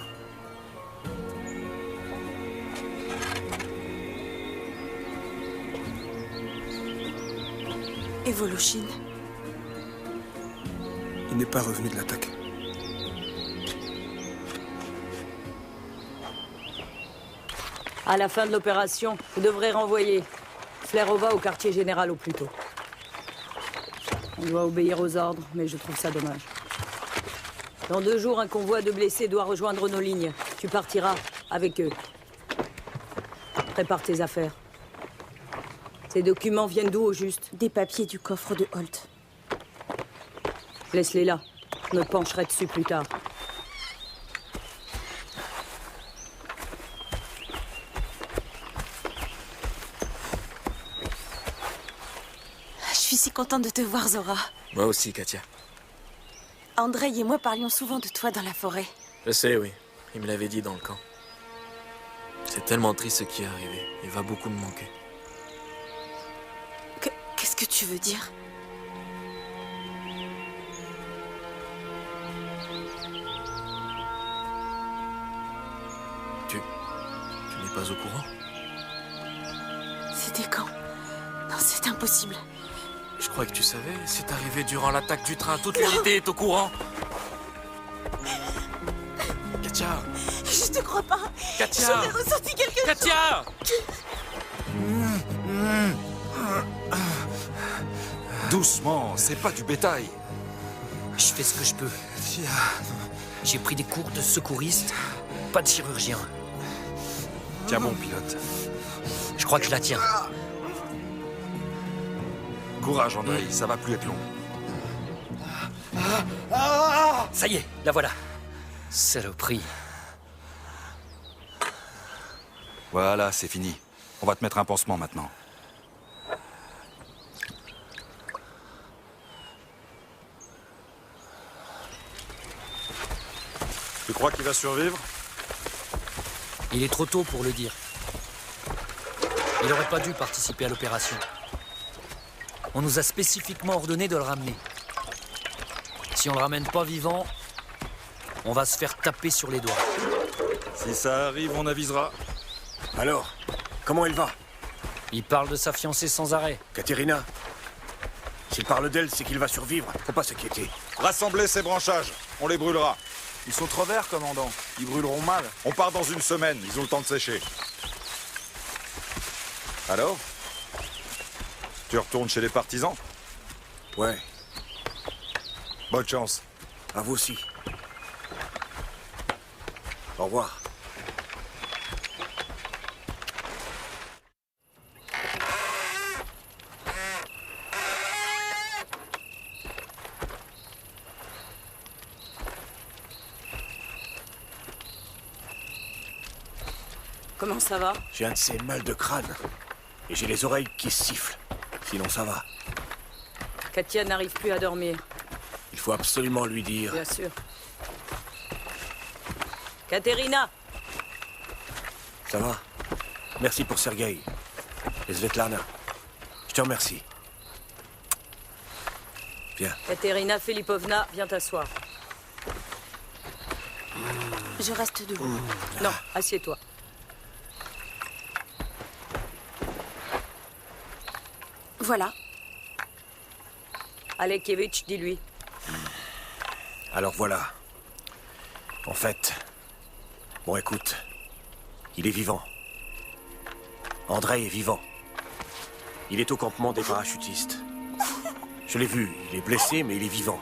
Et Voloshin? Il n'est pas revenu de l'attaque. À la fin de l'opération, vous devrez renvoyer Flerova au quartier général au plus tôt. On doit obéir aux ordres, mais je trouve ça dommage. Dans 2 jours, un convoi de blessés doit rejoindre nos lignes. Tu partiras avec eux. Prépare tes affaires. Ces documents viennent d'où, au juste? Des papiers du coffre de Holt. Laisse-les là. Je me pencherai dessus plus tard. Je suis si contente de te voir, Zora. Moi aussi, Katia. Andrei et moi parlions souvent de toi dans la forêt. Je sais, oui. Il me l'avait dit dans le camp. C'est tellement triste ce qui est arrivé. Il va beaucoup me manquer. Qu'est-ce que tu veux dire? Tu n'es pas au courant? C'était quand? Non, c'est impossible. Je crois que tu savais. C'est arrivé durant l'attaque du train. Toute l'unité est au courant. Katia! Je te crois pas. Katia! J'en ai ressenti quelque chose. Katia! Doucement, c'est pas du bétail. Je fais ce que je peux. J'ai pris des cours de secouriste, pas de chirurgien. Tiens bon, pilote. Je crois que je la tiens. Courage, Andrei, ça va plus être long. Ça y est, la voilà. Saloperie. Voilà, c'est fini. On va te mettre un pansement maintenant. Tu crois qu'il va survivre? Il est trop tôt pour le dire. Il n'aurait pas dû participer à l'opération. On nous a spécifiquement ordonné de le ramener. Si on le ramène pas vivant, on va se faire taper sur les doigts. Si ça arrive, on avisera. Alors, comment elle va? Il parle de sa fiancée sans arrêt. Katerina? S'il parle d'elle, c'est qu'il va survivre. Faut pas s'inquiéter. Rassemblez ces branchages, on les brûlera. Ils sont trop verts, commandant. Ils brûleront mal. On part dans une semaine, ils ont le temps de sécher. Alors? Tu retournes chez les partisans? Ouais. Bonne chance. À vous aussi. Au revoir. Comment ça va? J'ai un de ces mal de crâne. Et j'ai les oreilles qui sifflent. Sinon, ça va. Katia n'arrive plus à dormir. Il faut absolument lui dire. Bien sûr. Katerina! Ça va? Merci pour Sergueï. Et Svetlana. Je te remercie. Viens. Katerina Filipovna, viens t'asseoir. Je reste debout. Non, assieds-toi. Voilà. Alekievitch, dis-lui. Alors voilà. En fait... Bon, écoute. Il est vivant. Andrei est vivant. Il est au campement des parachutistes. Je l'ai vu. Il est blessé, mais il est vivant.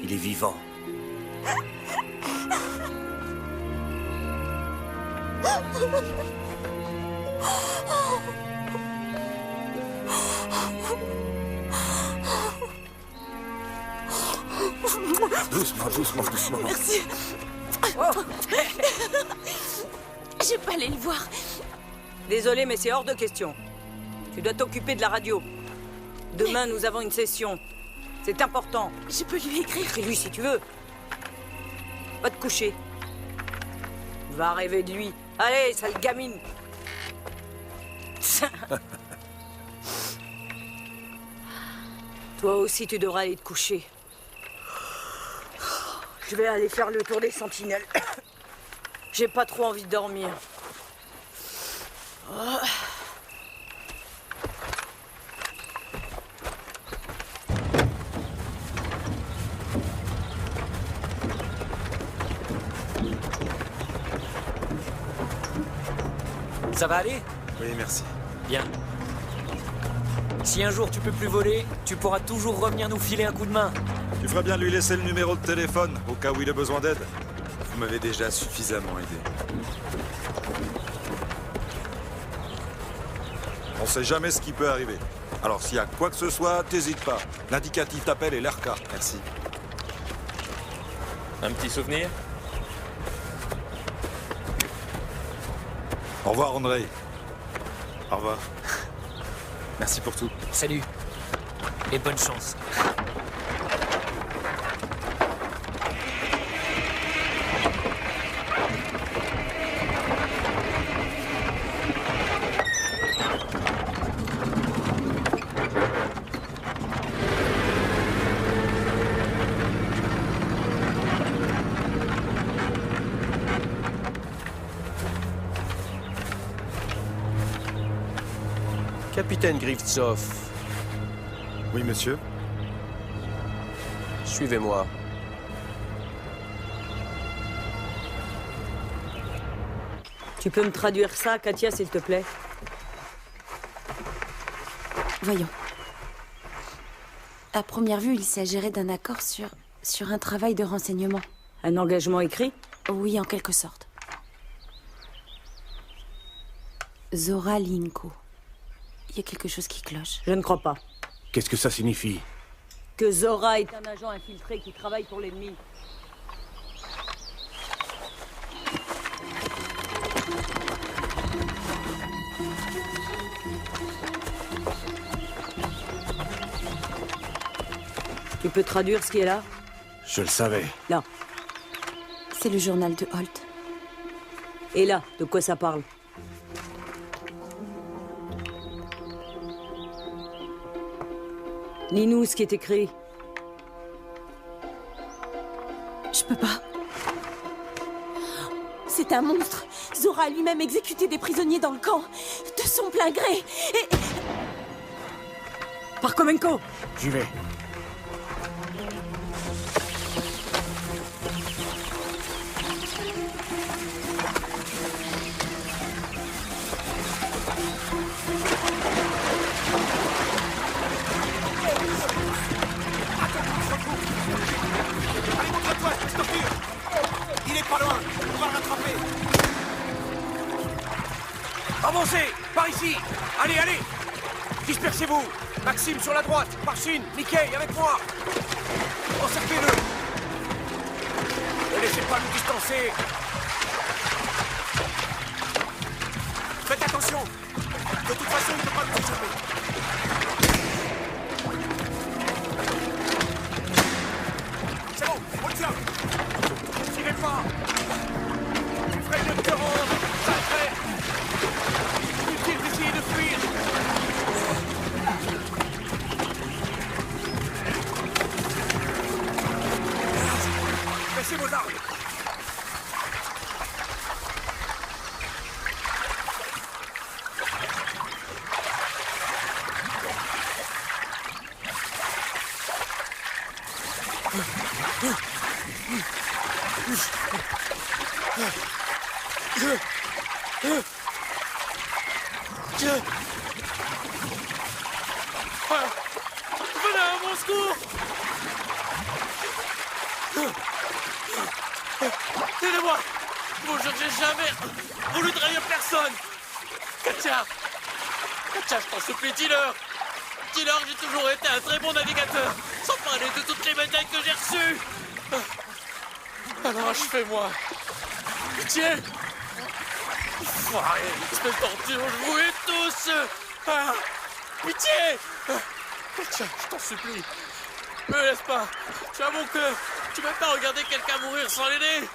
Il est vivant. Doucement, doucement, doucement. Merci. J'ai pas allé le voir. Désolé, mais c'est hors de question. Tu dois t'occuper de la radio. Demain, nous avons une session. C'est important. Je peux lui écrire. Écris-lui si tu veux. Va te coucher. Va rêver de lui. Allez, sale gamine. Toi aussi, tu devras aller te coucher. Je vais aller faire le tour des sentinelles. J'ai pas trop envie de dormir. Oh. Ça va aller? Oui, merci. Bien. Si un jour tu peux plus voler, tu pourras toujours revenir nous filer un coup de main. Tu feras bien de lui laisser le numéro de téléphone, au cas où il a besoin d'aide. Vous m'avez déjà suffisamment aidé. On sait jamais ce qui peut arriver. Alors s'il y a quoi que ce soit, t'hésites pas. L'indicatif t'appelle et l'RK. Merci. Un petit souvenir? Au revoir, André. Au revoir. Merci pour tout. Salut. Et bonne chance. Capitaine Grivtsov. Oui, monsieur. Suivez-moi. Tu peux me traduire ça, Katia, s'il te plaît? Voyons. À première vue, il s'agirait d'un accord sur un travail de renseignement. Un engagement écrit? Oui, en quelque sorte. Zora Linko. Il y a quelque chose qui cloche. Je ne crois pas. Qu'est-ce que ça signifie? Que Zora est un agent infiltré qui travaille pour l'ennemi. Tu peux traduire ce qui est là? Je le savais. Là. C'est le journal de Holt. Et là, de quoi ça parle? Lis-nous ce qui est écrit. Je peux pas. C'est un monstre. Zora a lui-même exécuté des prisonniers dans le camp. De son plein gré. Et... Parkomenko! J'y vais. Avancez! Par ici! Allez, allez! Dispersez-vous! Maxime sur la droite! Parchine! Mickey, avec moi! Encerclez-le! Ne laissez pas nous distancer! Faites attention! De toute façon, il ne peut pas nous échapper! C'est bon, on le tient! Tirez fort! Tu ferais mieux de te rendre! Ça le fait! Inutile d'essayer de fuir! Baissez vos armes! Venez à mon secours! Aidez-moi! Vous j'ai jamais voulu trahir personne! Katia! Katia, je t'en supplie, dis-leur! Dis-leur que j'ai toujours été un très bon navigateur, sans parler de toutes les médailles que j'ai reçues! Alors achevez-moi! Pitié! Enfoiré, espèce d'ordure, je vous hais tous! Ah, pitié! Katia, je t'en supplie! Me laisse pas! Tu as mon cœur! Tu peux pas regarder quelqu'un mourir sans l'aider!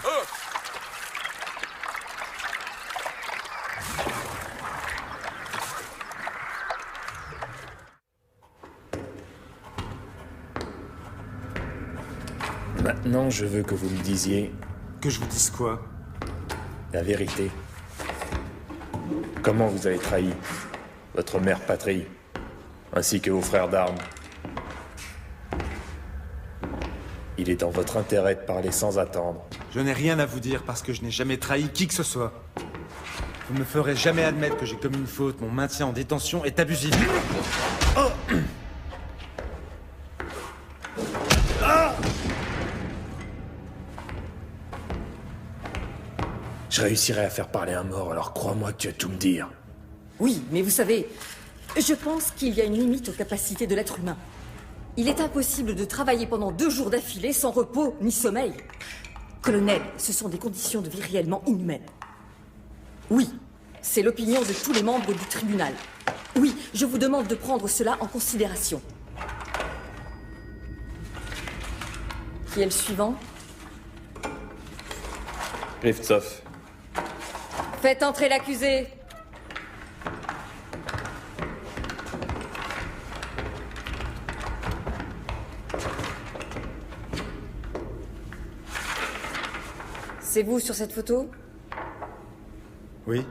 Oh. Maintenant, je veux que vous me disiez... Que je vous dise quoi? La vérité. Comment vous avez trahi votre mère patrie, ainsi que vos frères d'armes? Il est dans votre intérêt de parler sans attendre. Je n'ai rien à vous dire parce que je n'ai jamais trahi qui que ce soit. Vous ne me ferez jamais admettre que j'ai commis une faute. Mon maintien en détention est abusif. Oh. Je réussirai à faire parler un mort, alors crois-moi que tu vas tout me dire. Oui, mais vous savez, je pense qu'il y a une limite aux capacités de l'être humain. Il est impossible de travailler pendant 2 jours d'affilée sans repos ni sommeil. Colonel, ce sont des conditions de vie réellement inhumaines. Oui, c'est l'opinion de tous les membres du tribunal. Oui, je vous demande de prendre cela en considération. Qui est le suivant? Rivtsov. Faites entrer l'accusé. C'est vous sur cette photo? Oui.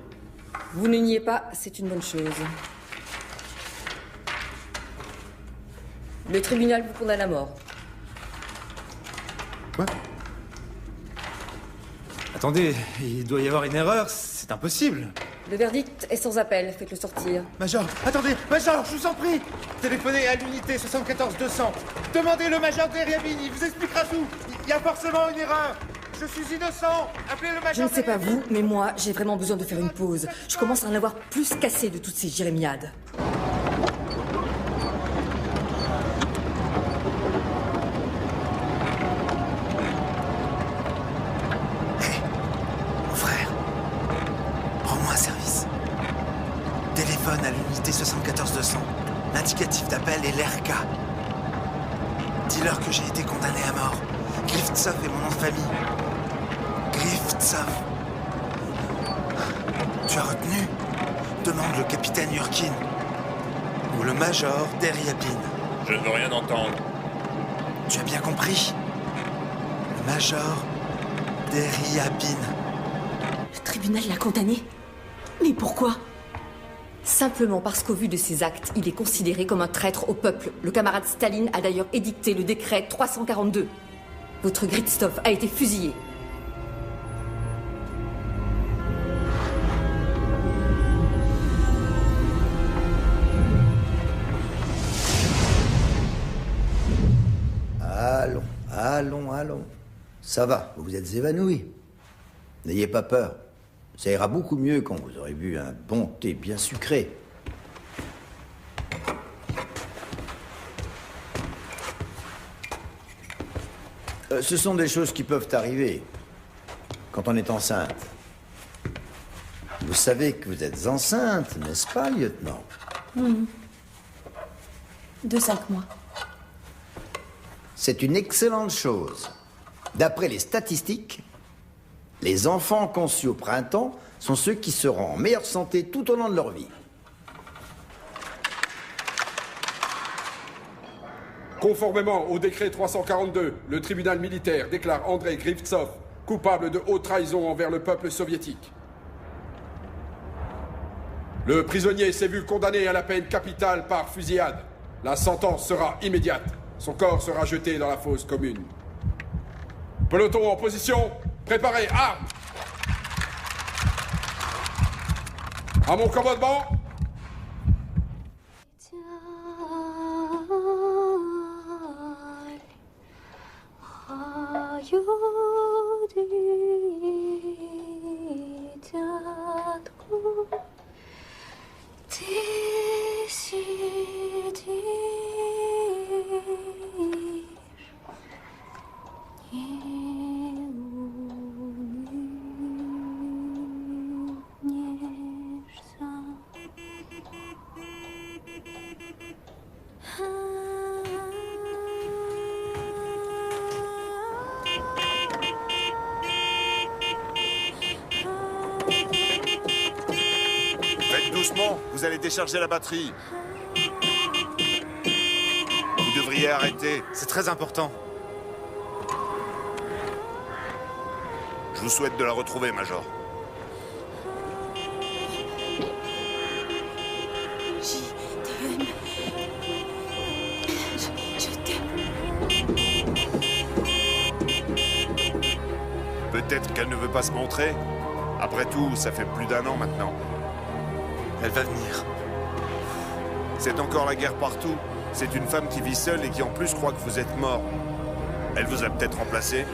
Vous ne niez pas, c'est une bonne chose. Le tribunal vous condamne à mort. Quoi? Attendez, il doit y avoir une erreur, c'est impossible. Le verdict est sans appel, faites-le sortir. Major, attendez, Major, je vous en prie. Téléphonez à l'unité 74-200. Demandez le Major Deriabin, il vous expliquera tout. Il y a forcément une erreur. Je suis innocent. Appelez le Major. Je ne sais pas vous, mais moi, j'ai vraiment besoin de faire une pause. Je commence à en avoir plus qu'assez de toutes ces jérémiades. Mon frère, rends-moi un service. Téléphone à l'unité 74-200. L'indicatif d'appel est l'RK. Dis-leur que j'ai été condamné à mort. Rivtsov est mon nom de famille. Rivtsov. Tu as retenu? Demande le capitaine Yurkin. Ou le major Deriabin. Je ne veux rien entendre. Tu as bien compris? Le major Deriabin. Le tribunal l'a condamné? Mais pourquoi? Simplement parce qu'au vu de ses actes, il est considéré comme un traître au peuple. Le camarade Staline a d'ailleurs édicté le décret 342. Votre Gritsov a été fusillé. Allons. Ça va, vous vous êtes évanoui. N'ayez pas peur. Ça ira beaucoup mieux quand vous aurez bu un bon thé bien sucré. Ce sont des choses qui peuvent arriver quand on est enceinte. Vous savez que vous êtes enceinte, n'est-ce pas, lieutenant? De 5 mois. C'est une excellente chose. D'après les statistiques, les enfants conçus au printemps sont ceux qui seront en meilleure santé tout au long de leur vie. Conformément au décret 342, le tribunal militaire déclare Andrei Rivtsov coupable de haute trahison envers le peuple soviétique. Le prisonnier s'est vu condamné à la peine capitale par fusillade. La sentence sera immédiate. Son corps sera jeté dans la fosse commune. Peloton en position, préparez, armes! À mon commandement! Faites doucement, vous allez décharger la batterie. Vous devriez arrêter. C'est très important. Je vous souhaite de la retrouver, Major. Je t'aime. Peut-être qu'elle ne veut pas se montrer. Après tout, ça fait plus d'1 an maintenant. Elle va venir. C'est encore la guerre partout. C'est une femme qui vit seule et qui en plus croit que vous êtes mort. Elle vous a peut-être remplacé.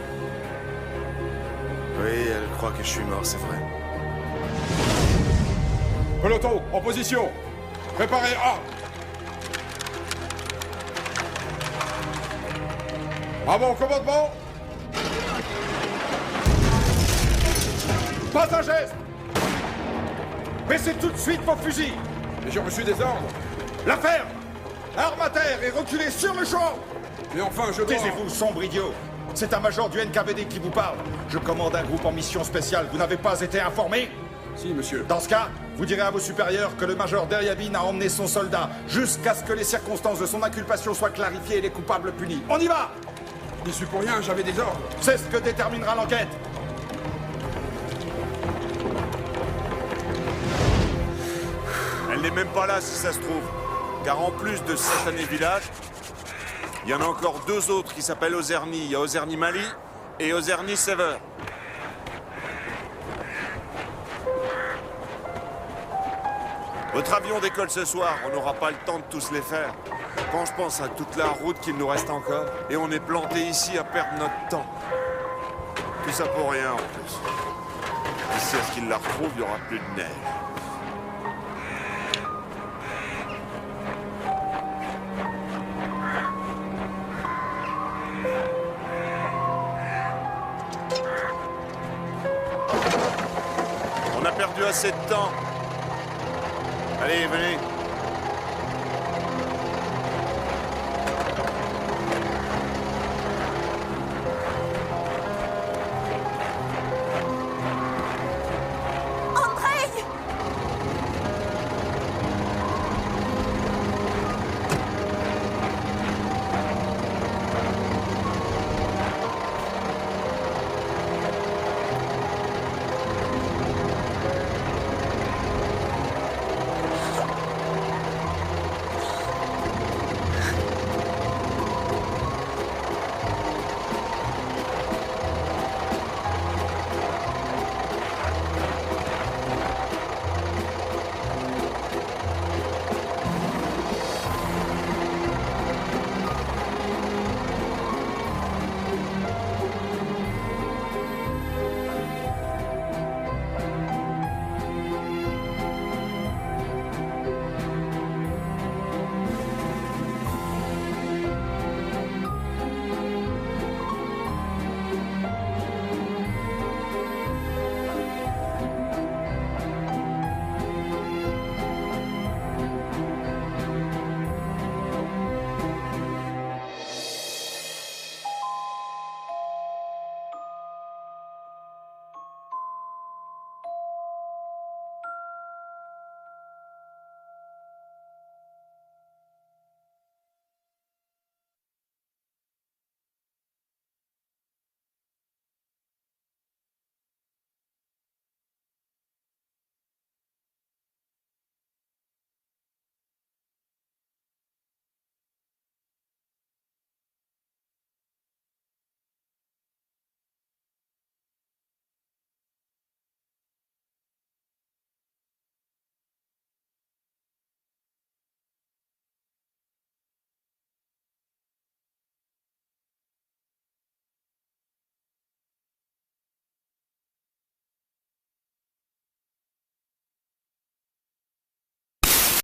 Oui, elle croit que je suis mort, c'est vrai. Peloton, en position. Préparez A. À mon commandement. Pas un geste! Baissez tout de suite vos fusils! Mais j'ai reçu des ordres. La ferme! Arme à terre et reculez sur le champ! Mais enfin, je dois... Taisez-vous, sombre idiot! C'est un major du NKVD qui vous parle. Je commande un groupe en mission spéciale. Vous n'avez pas été informé? Si, monsieur. Dans ce cas, vous direz à vos supérieurs que le major Deriabine a emmené son soldat jusqu'à ce que les circonstances de son inculpation soient clarifiées et les coupables punis. On y va! Je n'y suis pour rien, j'avais des ordres. C'est ce que déterminera l'enquête. Elle n'est même pas là, si ça se trouve. Car en plus de ce satané village, il y en a encore 2 autres qui s'appellent Ozerny. Il y a Ozerny Mali et Ozerny Sever. Votre avion décolle ce soir, on n'aura pas le temps de tous les faire. Quand je pense à toute la route qu'il nous reste encore, et on est planté ici à perdre notre temps. Tout ça pour rien en plus. D'ici à ce qu'il la retrouve, il n'y aura plus de neige. On a perdu assez de temps. Allez, venez.